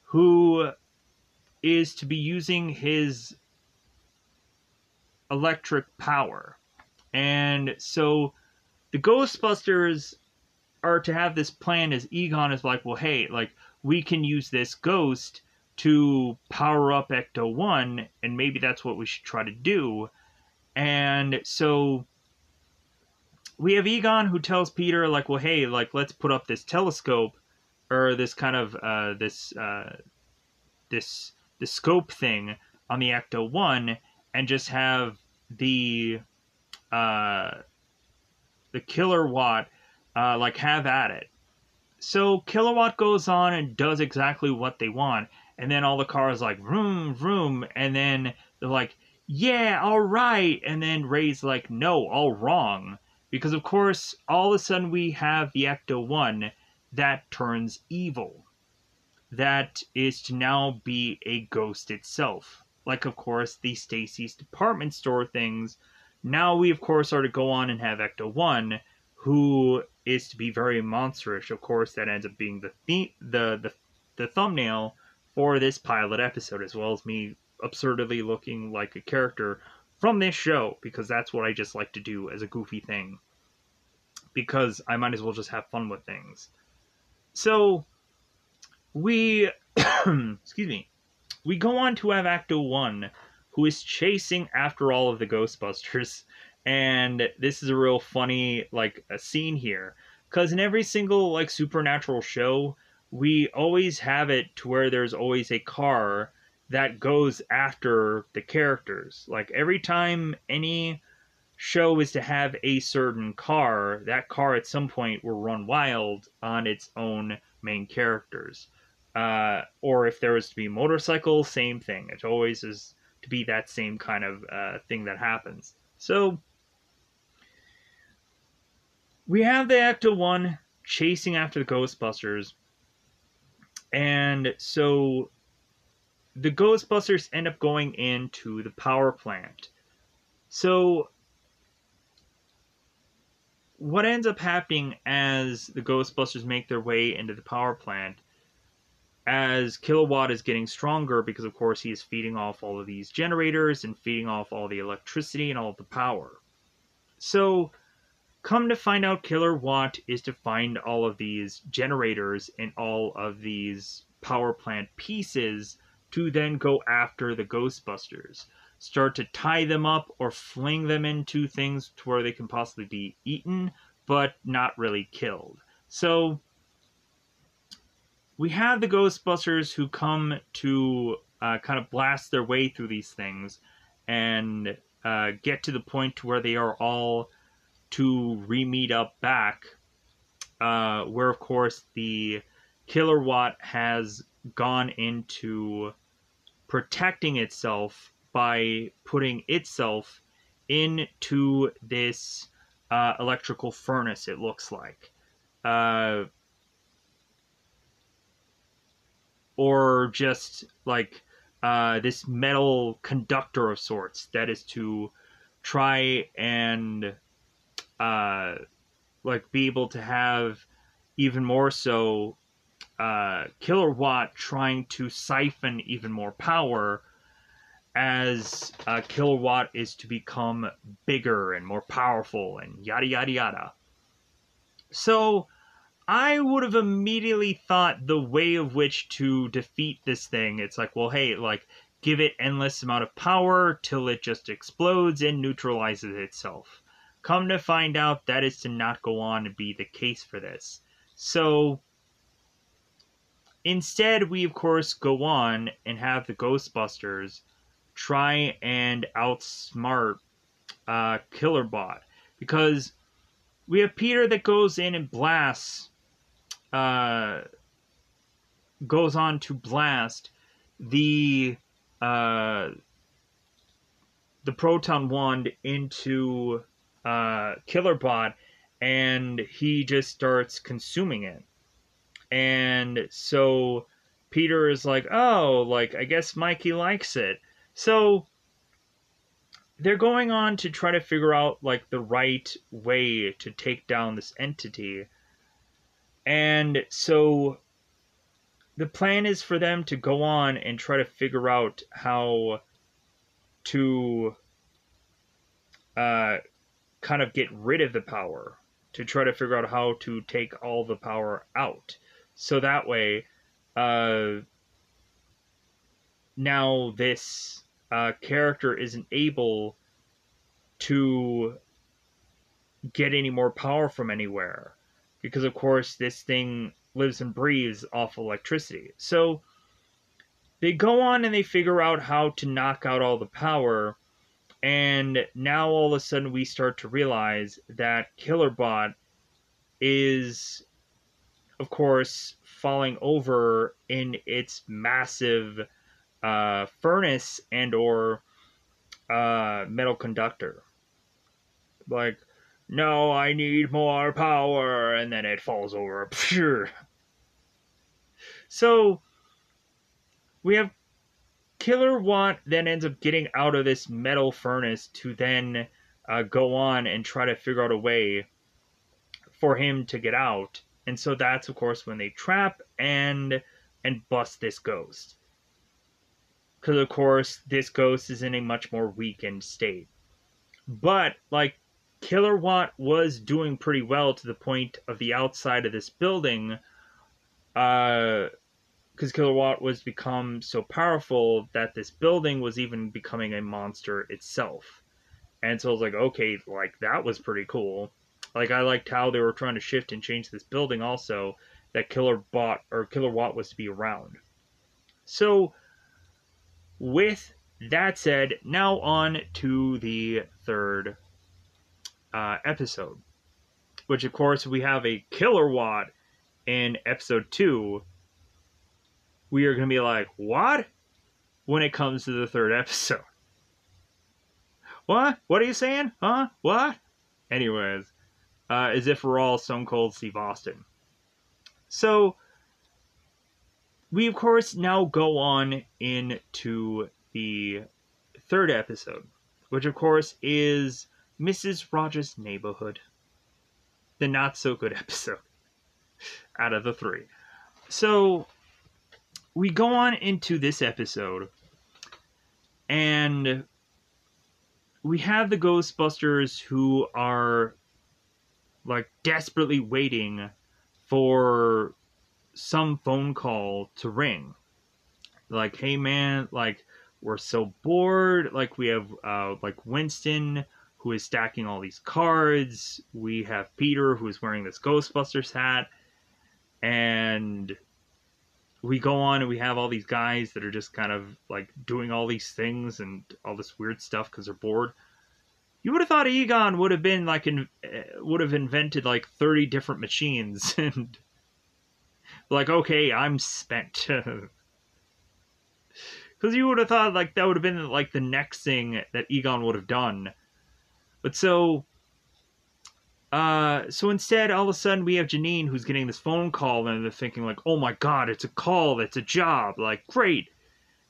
who is to be using his electric power. And so the Ghostbusters are to have this plan, as Egon is like, well, hey, like, we can use this ghost to power up Ecto-1, and maybe that's what we should try to do. And so we have Egon who tells Peter, like, well, hey, like, let's put up this telescope, or this kind of this scope thing on the Ecto-1, and just have uh, the Kilowatt like have at it. So Kilowatt goes on and does exactly what they want, and then all the cars like vroom vroom, and then they're like, yeah, all right, and then Ray's like, no, all wrong, because of course all of a sudden we have the Ecto-1 that turns evil, that is to now be a ghost itself. Like, of course, the Stacy's department store things. Now we, of course, are to go on and have Ecto-1, who is to be very monstrous. Of course, that ends up being the thumbnail for this pilot episode, as well as me absurdly looking like a character from this show, because that's what I just like to do as a goofy thing. Because I might as well just have fun with things. So, we excuse me, we go on to have Ecto-1, who is chasing after all of the Ghostbusters, and this is a real funny a scene here, because in every single supernatural show we always have it to where there's always a car that goes after the characters. Like, every time any show is to have a certain car, that car at some point will run wild on its own main characters. Or if there was to be motorcycles, same thing. It always is to be that same kind of thing that happens. So we have the Ecto-1 chasing after the Ghostbusters, and so the Ghostbusters end up going into the power plant. So what ends up happening as the Ghostbusters make their way into the power plant, as Kilowatt is getting stronger, because of course he is feeding off all of these generators and feeding off all the electricity and all of the power. So come to find out, Kilowatt is to find all of these generators and all of these power plant pieces to then go after the Ghostbusters. Start to tie them up or fling them into things to where they can possibly be eaten, but not really killed. So we have the Ghostbusters who come to kind of blast their way through these things and get to the point where they are all to re-meet up back, where of course the Kilowatt has gone into protecting itself by putting itself into this electrical furnace, it looks like. Or just this metal conductor of sorts that is to try and be able to have even more so Kilowatt trying to siphon even more power as Kilowatt is to become bigger and more powerful and yada yada yada. So I would have immediately thought the way of which to defeat this thing, it's like, well, hey, give it endless amount of power till it just explodes and neutralizes itself. Come to find out, that is to not go on and be the case for this. So instead, we of course go on and have the Ghostbusters try and outsmart Killerbot, because we have Peter that goes in and blasts, goes on to blast the proton wand into Killerbot, and he just starts consuming it. And so Peter is like, oh, I guess Mikey likes it. So they're going on to try to figure out the right way to take down this entity. And so the plan is for them to go on and try to figure out how to kind of get rid of the power, to try to figure out how to take all the power out. So that way, now this character isn't able to get any more power from anywhere, because of course this thing lives and breathes off electricity. So they go on and they figure out how to knock out all the power, And now all of a sudden we start to realize that Killerbot is, of course, falling over in its massive furnace and or metal conductor. Like, no, I need more power, and then it falls over. So we have Killer Watt then ends up getting out of this metal furnace to then go on and try to figure out a way for him to get out. And so that's, of course, when they trap and bust this ghost. Because, of course, this ghost is in a much more weakened state. But, like, Killer Watt was doing pretty well to the point of the outside of this building, because Killer Watt was become so powerful that this building was even becoming a monster itself. And so I was like, okay, like, that was pretty cool. Like, I liked how they were trying to shift and change this building also, that Killer Watt was to be around. So, with that said, now on to the third episode, which of course we have a Killer Watt in episode 2. We are going to be like, what? When it comes to the third episode. What? What are you saying? Huh? What? Anyways, as if we're all Stone Cold Steve Austin. So, we of course now go on into the third episode, which of course is Mrs. Rogers' Neighborhood. The not so good episode out of the 3. So, we go on into this episode, and we have the Ghostbusters who are, like, desperately waiting for some phone call to ring. Like, hey man, like, we're so bored. Like, we have, like, Winston, who is stacking all these cards. We have Peter, who is wearing this Ghostbusters hat. And we go on and we have all these guys that are just kind of, like, doing all these things and all this weird stuff because they're bored. You would have thought Egon would have been, like, would have invented, like, 30 different machines. And, like, okay, I'm spent. Because you would have thought, like, that would have been, like, the next thing that Egon would have done. But so instead, all of a sudden, we have Janine who's getting this phone call, and they're thinking, like, oh my god, it's a call, it's a job, like, great.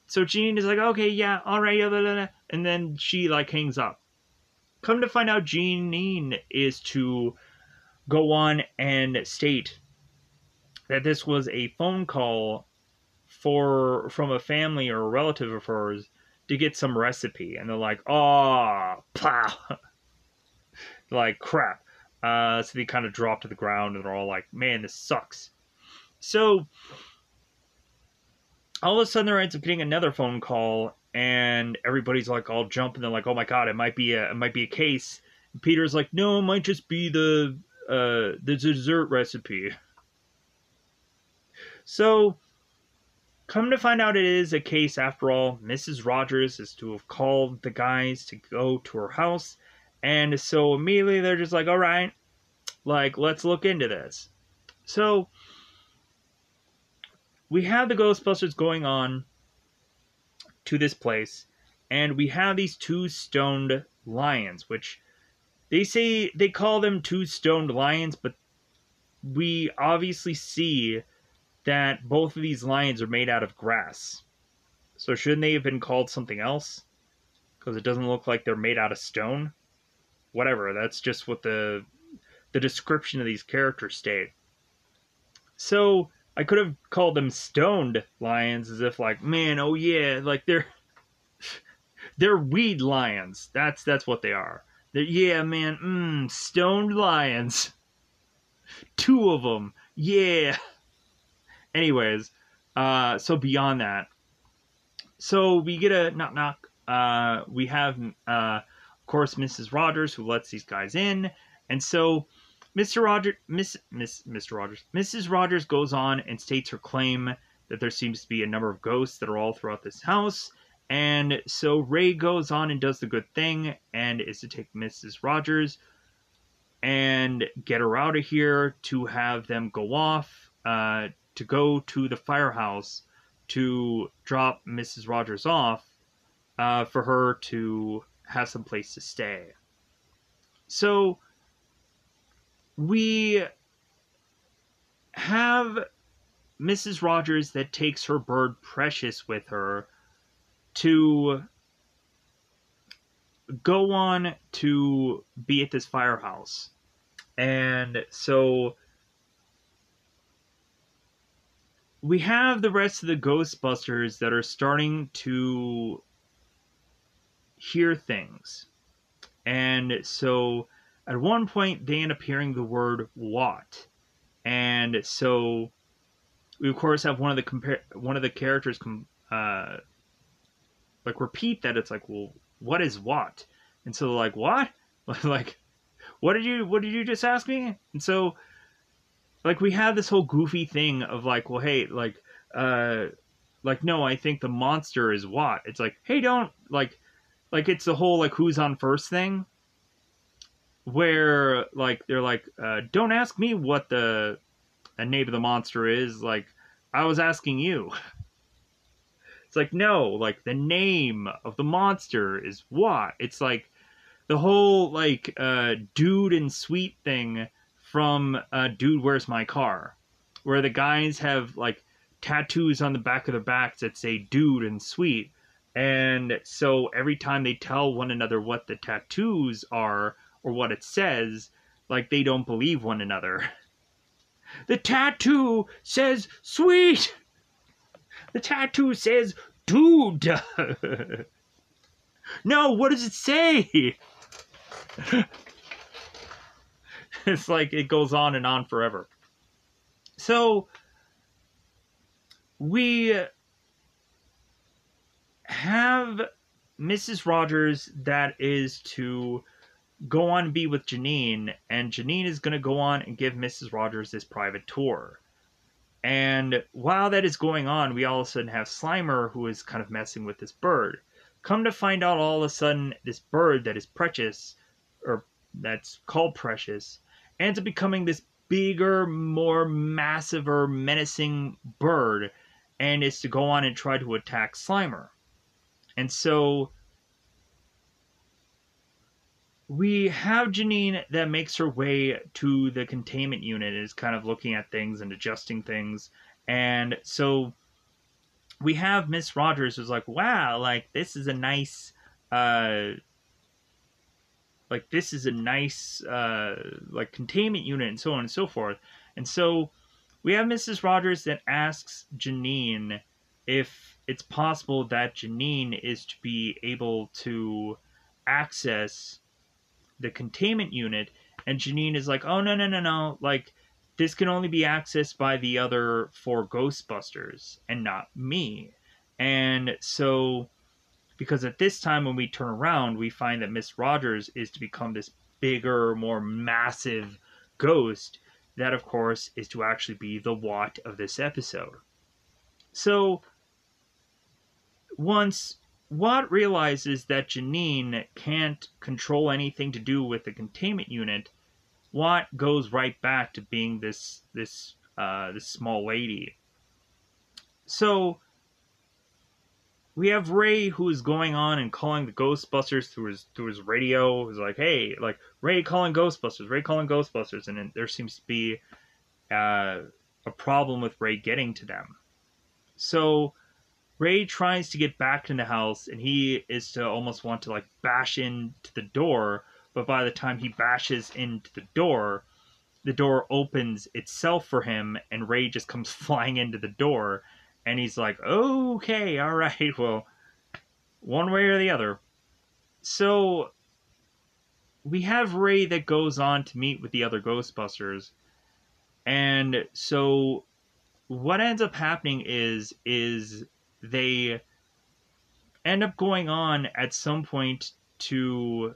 So Janine is like, okay, yeah, alright, blah, blah, blah. And then she, like, hangs up. Come to find out, Janine is to go on and state that this was a phone call from a family or a relative of hers to get some recipe. And they're like, oh, plow. Like, crap. So they kind of drop to the ground and they're all like, man, this sucks. So, all of a sudden there ends up getting another phone call and everybody's like all jumping. They're like, oh my god, it might be a case. And Peter's like, no, it might just be the dessert recipe. So, come to find out it is a case after all. Mrs. Rogers is to have called the guys to go to her house. And so immediately they're just like, all right, like, let's look into this. So, we have the Ghostbusters going on to this place. And we have these 2 stoned lions, which they call them 2 stoned lions, but we obviously see that both of these lions are made out of grass. So shouldn't they have been called something else? Because it doesn't look like they're made out of stone. Whatever, that's just what the description of these characters state. So I could have called them stoned lions, as if like, man, oh yeah, like they're weed lions. That's what they are. Yeah, man, stoned lions. 2 of them, yeah. Anyways, so beyond that, so we get a knock knock. We have, of course, Mrs. Rogers who lets these guys in, and so Mr. Mrs. Rogers goes on and states her claim that there seems to be a number of ghosts that are all throughout this house, And so Ray goes on and does the good thing and is to take Mrs. Rogers and get her out of here to have them go off to go to the firehouse to drop Mrs. Rogers off for her to have some place to stay. So we have Mrs. Rogers that takes her bird Precious with her to go on to be at this firehouse. And so we have the rest of the Ghostbusters that are starting to hear things. And so at one point they end up hearing the word "what," and so we of course have one of the characters like repeat that. It's like, well, what is "what"? And so they're like, what? Like, what did you just ask me? And so like we have this whole goofy thing of like, well, hey, like no, I think the monster is "what." It's like, hey, don't like it's the whole like who's on first thing, where like they're like, don't ask me what the name of the monster is. Like, I was asking you. It's like, no, like the name of the monster is "what." It's like the whole like dude and sweet thing from Dude, Where's My Car, where the guys have like tattoos on the back of their backs that say dude and sweet. And so every time they tell one another what the tattoos are or what it says, like they don't believe one another. The tattoo says sweet. The tattoo says dude. No, what does it say? It's like it goes on and on forever. So we have Mrs. Rogers that is to go on and be with Janine, and Janine is going to go on and give Mrs. Rogers this private tour. And while that is going on, we all of a sudden have Slimer, who is kind of messing with this bird. Come to find out, all of a sudden, this bird that is Precious, or that's called Precious, ends up becoming this bigger, more massiver, menacing bird, and is to go on and try to attack Slimer. And so we have Janine that makes her way to the containment unit and is kind of looking at things and adjusting things. And so we have Miss Rogers who's like, wow, like this is a nice like containment unit and so on and so forth. And so we have Mrs. Rogers that asks Janine if it's possible that Janine is to be able to access the containment unit, and Janine is like, oh, no, like this can only be accessed by the other 4 Ghostbusters and not me. And so because at this time when we turn around, we find that Miss Rogers is to become this bigger, more massive ghost that of course is to actually be the what of this episode. So once Watt realizes that Janine can't control anything to do with the containment unit, Watt goes right back to being this small lady. So we have Ray, who is going on and calling the Ghostbusters through his radio. He's like, hey, like Ray calling Ghostbusters, and there seems to be a problem with Ray getting to them. So Ray tries to get back in the house, and he is to almost want to like bash into the door, but by the time he bashes into the door opens itself for him, and Ray just comes flying into the door, and he's like, okay, all right, well, one way or the other. So we have Ray that goes on to meet with the other Ghostbusters, and so what ends up happening is they end up going on at some point to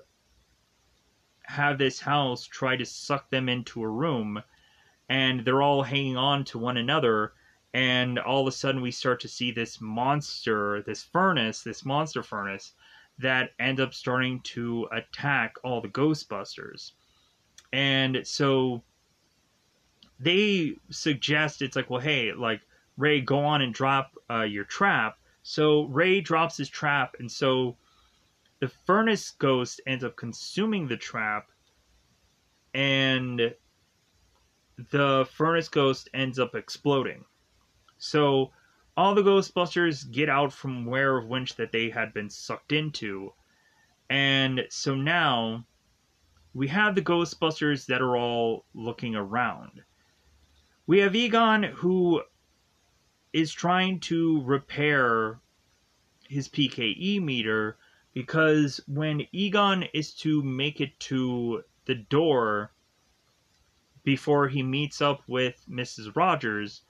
have this house try to suck them into a room, and they're all hanging on to one another, and all of a sudden we start to see this monster, this monster furnace, that ends up starting to attack all the Ghostbusters. And so they suggest, it's like, well, hey, like, Ray, go on and drop your trap. So Ray drops his trap, and so the furnace ghost ends up consuming the trap, and the furnace ghost ends up exploding. So all the Ghostbusters get out from where winch that they had been sucked into, and so now we have the Ghostbusters that are all looking around. We have Egon, who is trying to repair his PKE meter, because when Egon is to make it to the door before he meets up with Mrs. Rogers,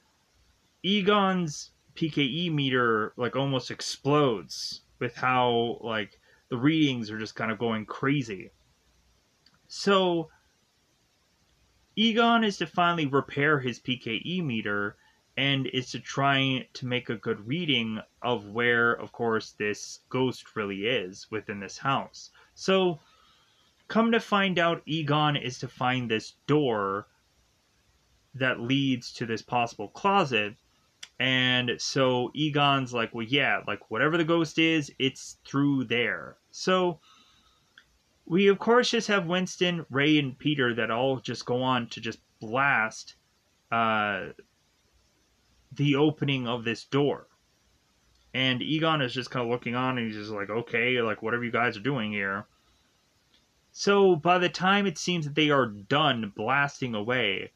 Egon's PKE meter like almost explodes with how like the readings are just kind of going crazy. So Egon is to finally repair his PKE meter, and is to try to make a good reading of where, of course, this ghost really is within this house. So, come to find out, Egon is to find this door that leads to this possible closet, and so Egon's like, well, yeah, like, whatever the ghost is, it's through there. So, we, of course, just have Winston, Ray, and Peter that all just go on to just blast the opening of this door. And Egon is just kind of looking on, and he's just like, okay, like, whatever you guys are doing here. So, by the time it seems that they are done blasting away,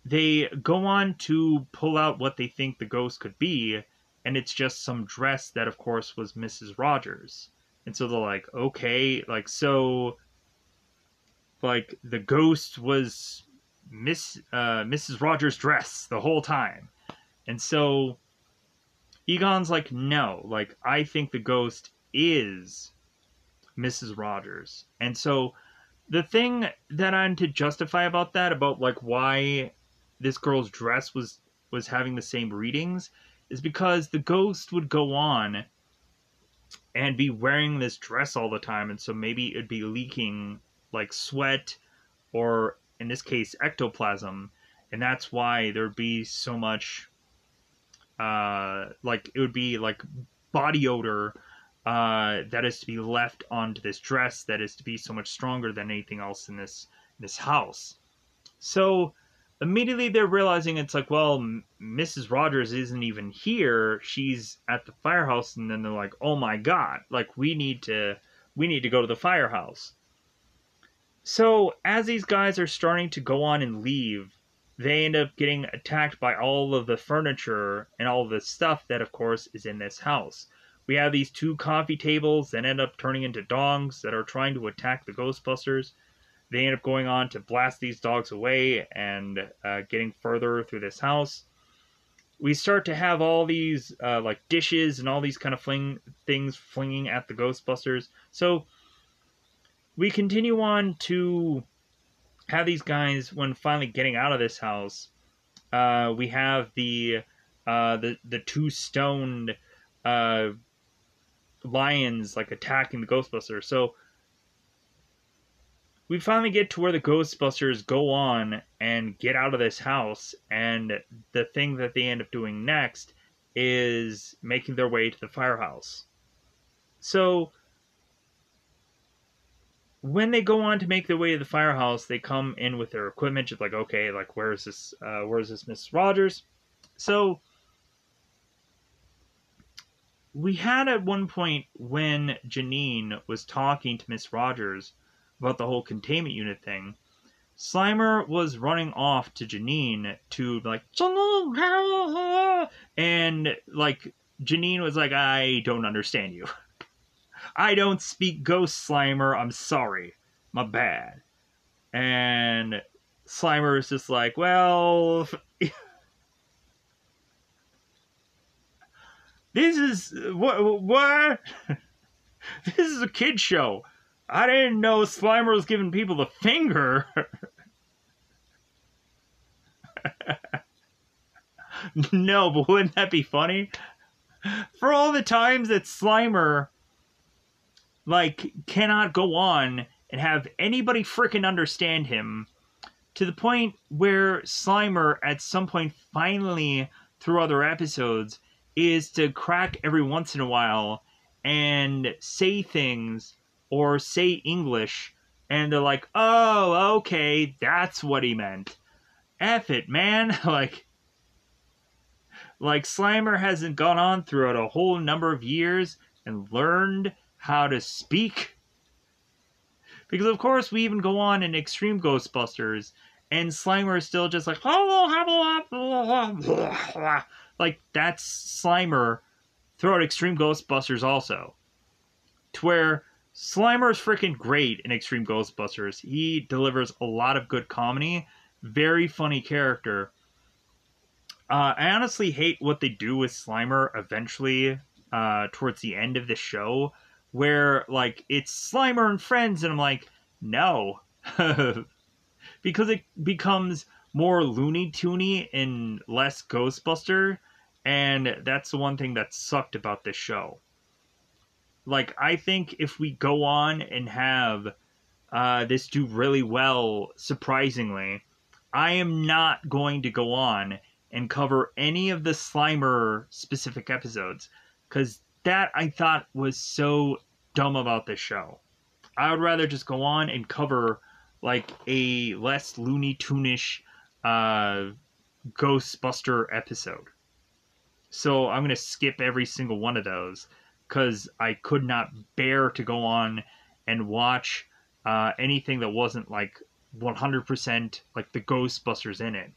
they go on to pull out what they think the ghost could be, and it's just some dress that, of course, was Mrs. Rogers. And so they're like, okay, like, so, like, the ghost was Mrs. Rogers' dress the whole time. And so Egon's like, no, like, I think the ghost is Mrs. Rogers. And so the thing that I'm to justify about that, about like why this girl's dress was having the same readings, is because the ghost would go on and be wearing this dress all the time, and so maybe it'd be leaking like sweat, or in this case ectoplasm, and that's why there'd be so much like, it would be like body odor that is to be left onto this dress, that is to be so much stronger than anything else in this house. So immediately they're realizing, it's like, well, Mrs. Rogers isn't even here, she's at the firehouse. And then they're like, oh my god, like, we need to go to the firehouse. So as these guys are starting to go on and leave, they end up getting attacked by all of the furniture and all of the stuff that, of course, is in this house. We have these 2 coffee tables that end up turning into dogs that are trying to attack the Ghostbusters. They end up going on to blast these dogs away and getting further through this house. We start to have all these like dishes and all these kind of things flinging at the Ghostbusters. So we continue on to have these guys, when finally getting out of this house, we have the 2 stoned lions like attacking the Ghostbusters. So we finally get to where the Ghostbusters go on and get out of this house, and the thing that they end up doing next is making their way to the firehouse. So when they go on to make their way to the firehouse, they come in with their equipment, just like, okay, like, where's this Mrs. Rogers? So we had at one point, when Janine was talking to Miss Rogers about the whole containment unit thing, Slimer was running off to Janine to like, and like, Janine was like, I don't understand you. I don't speak ghost, Slimer. I'm sorry. My bad. And Slimer is just like, well, this is what? This is a kid show. I didn't know Slimer was giving people the finger. No, but wouldn't that be funny? For all the times that Slimer, like, cannot go on and have anybody frickin' understand him, to the point where Slimer, at some point, finally, through other episodes, is to crack every once in a while and say things or say English, and they're like, oh, okay, that's what he meant. F it, man. Like Slimer hasn't gone on throughout a whole number of years and learned how to speak. Because, of course, we even go on in Extreme Ghostbusters, and Slimer is still just like, like, that's Slimer throughout Extreme Ghostbusters also. To where Slimer is freaking great in Extreme Ghostbusters. He delivers a lot of good comedy, very funny character. I honestly hate what they do with Slimer eventually, towards the end of the show, where, like, it's Slimer and friends, and I'm like, no. Because it becomes more Looney Toony and less Ghostbuster, and that's the one thing that sucked about this show. Like, I think if we go on and have this do really well, surprisingly, I am not going to go on and cover any of the Slimer specific episodes, because that I thought was so dumb about this show. I would rather just go on and cover like a less Looney Toonish Ghostbuster episode. So I'm going to skip every single one of those, because I could not bear to go on and watch anything that wasn't like 100% like the Ghostbusters in it.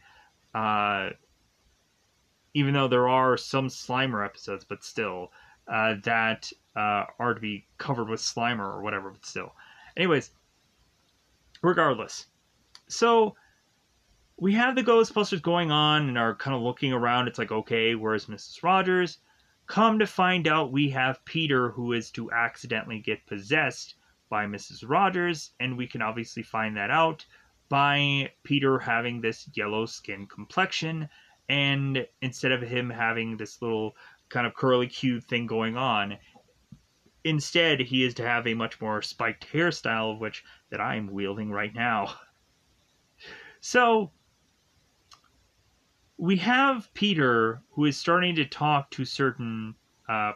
Even though there are some Slimer episodes, but still, that are to be covered with Slimer or whatever, but still. Anyways, regardless. So, we have the Ghostbusters going on and are kind of looking around. It's like, okay, where's Mrs. Rogers? Come to find out, we have Peter, who is to accidentally get possessed by Mrs. Rogers, and we can obviously find that out by Peter having this yellow skin complexion, and instead of him having this little kind of curly cute thing going on, instead he is to have a much more spiked hairstyle, of which that I am wielding right now. So we have Peter, who is starting to talk to certain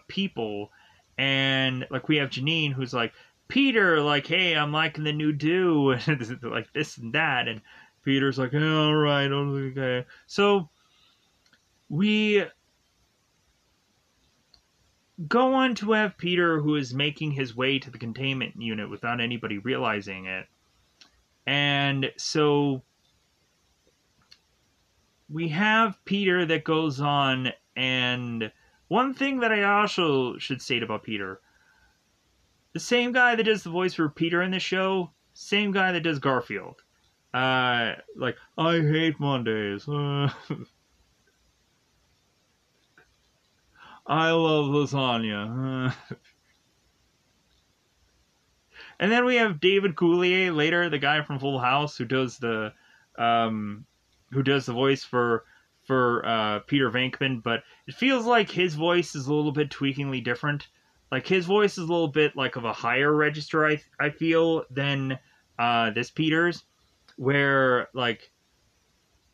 people, and like we have Janine, who's like, Peter, like, hey, I'm liking the new do, like this and that, and Peter's like, oh, all right, okay. So we go on to have Peter, who is making his way to the containment unit without anybody realizing it. And so we have Peter that goes on, and one thing that I also should state about Peter, the same guy that does the voice for Peter in the show, same guy that does Garfield. Like, I hate Mondays. I love lasagna. And then we have David Coulier later, the guy from Full House, who does the voice for Peter Venkman, but it feels like his voice is a little bit tweakingly different. Like, his voice is a little bit like of a higher register, I feel, than this Peter's, where like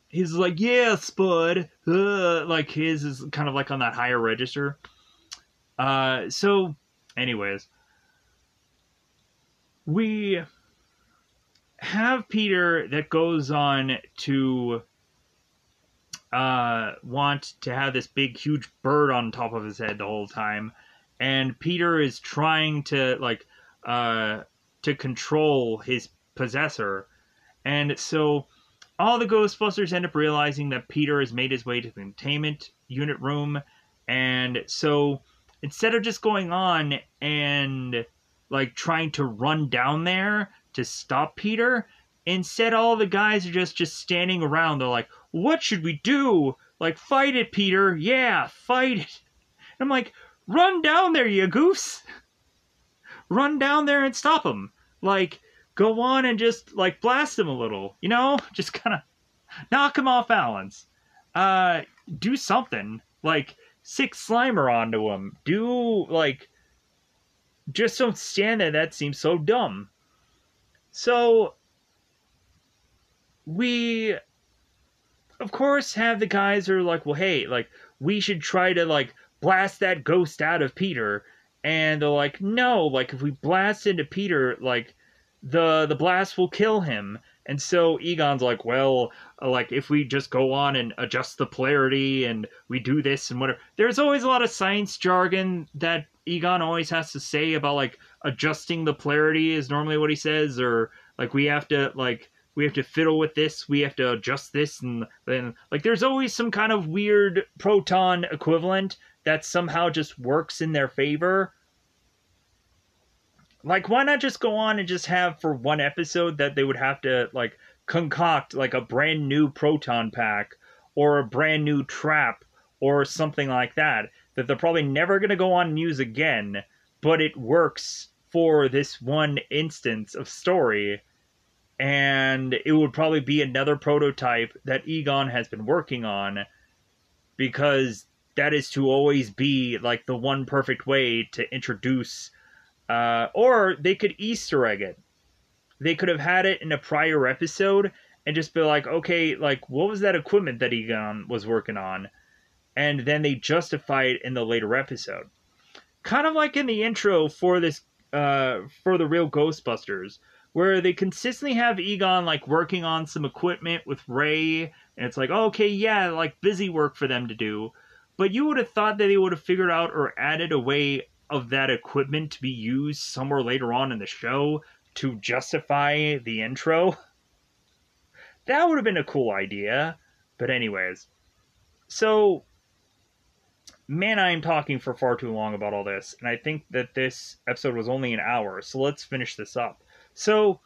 he's like, yeah, Spud, like his is kind of like on that higher register. So, anyways, we have Peter that goes on to want to have this big, huge bird on top of his head the whole time, and Peter is trying to like to control his possessor, and so all the Ghostbusters end up realizing that Peter has made his way to the containment unit room, and so instead of just going on and like trying to run down there to stop Peter, instead all the guys are just standing around. They're like, what should we do? Like, fight it, Peter. Yeah, fight it. And I'm like, run down there, you goose. Run down there and stop him. Like, go on and just, like, blast him a little. You know? Just kind of knock him off balance. do something. Like, sick Slimer onto him. Do, like, just don't stand there. That seems so dumb. So, we, of course, have the guys who are like, well, hey, like, we should try to, like, blast that ghost out of Peter. And they're like, no, like, if we blast into Peter, like, the blast will kill him. And so Egon's like, well, like, if we just go on and adjust the polarity and we do this and whatever. There's always a lot of science jargon that Egon always has to say about, like, adjusting the polarity is normally what he says, or, like, we have to fiddle with this, we have to adjust this, and then, like, there's always some kind of weird proton equivalent that somehow just works in their favor. Like, why not just go on and just have for one episode that they would have to, like, concoct, like, a brand new proton pack or a brand new trap or something like that they're probably never going to go on and use again, but it works for this one instance of story, and it would probably be another prototype that Egon has been working on, because that is to always be, like, the one perfect way to introduce. Or they could Easter egg it. They could have had it in a prior episode and just be like, okay, like, what was that equipment that Egon was working on? And then they justify it in the later episode. Kind of like in the intro for this, for the real Ghostbusters, where they consistently have Egon, like, working on some equipment with Ray, and it's like, oh, okay, yeah, like, busy work for them to do. But you would have thought that they would have figured out or added a way of that equipment to be used somewhere later on in the show to justify the intro. That would have been a cool idea. But anyways. So, man, I'm talking for far too long about all this. And I think that this episode was only an hour. So let's finish this up. So,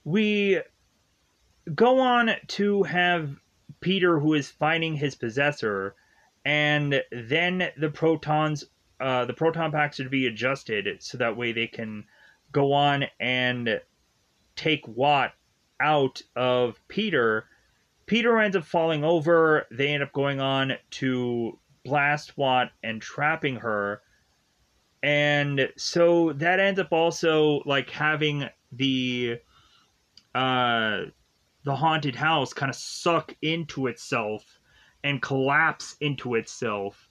we go on to have Peter, who is finding his possessor. And then the proton packs are to be adjusted so that way they can go on and take Watt out of Peter. Peter ends up falling over. They end up going on to blast Watt and trapping her. And so that ends up also, like, having the haunted house kind of suck into itself and collapse into itself.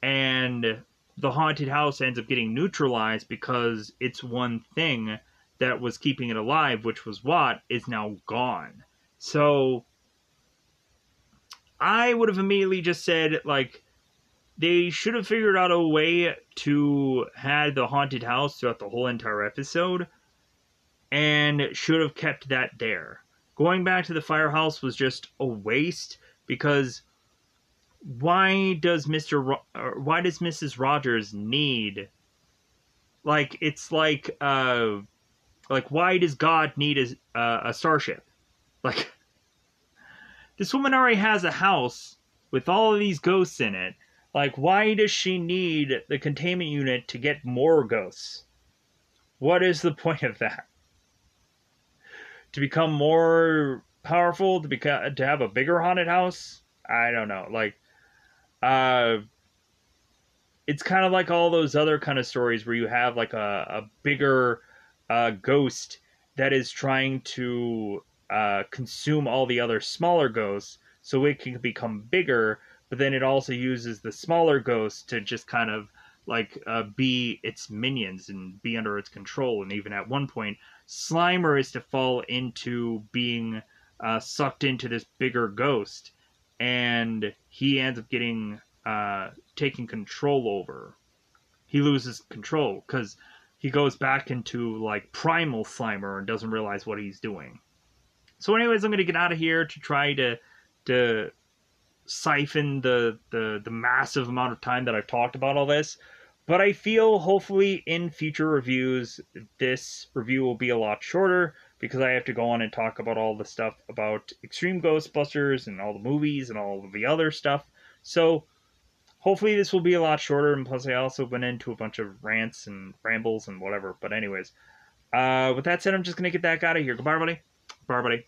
And the haunted house ends up getting neutralized because its one thing that was keeping it alive, which was Watt, is now gone. So I would have immediately just said, like, they should have figured out a way to have the haunted house throughout the whole entire episode, and should have kept that there. Going back to the firehouse was just a waste, because why does Mrs. Rogers need, like, it's like why does God need a starship? Like, this woman already has a house with all of these ghosts in it. Like, why does she need the containment unit to get more ghosts? What is the point of that? To become more powerful? To have a bigger haunted house? I don't know. Like, it's kind of like all those other kind of stories where you have, like, a bigger ghost that is trying to consume all the other smaller ghosts so it can become bigger, but then it also uses the smaller ghosts to just kind of, like, be its minions and be under its control. And even at one point, Slimer is to fall into being sucked into this bigger ghost, and he ends up getting taking control over. He loses control because he goes back into, like, primal Slimer and doesn't realize what he's doing. So anyways, I'm going to get out of here to try to siphon the massive amount of time that I've talked about all this. But I feel hopefully in future reviews, this review will be a lot shorter, because I have to go on and talk about all the stuff about Extreme Ghostbusters and all the movies and all of the other stuff. So hopefully this will be a lot shorter, and plus I also went into a bunch of rants and rambles and whatever. But anyways, with that said, I'm just going to get that out of here. Goodbye, everybody. Bye, everybody.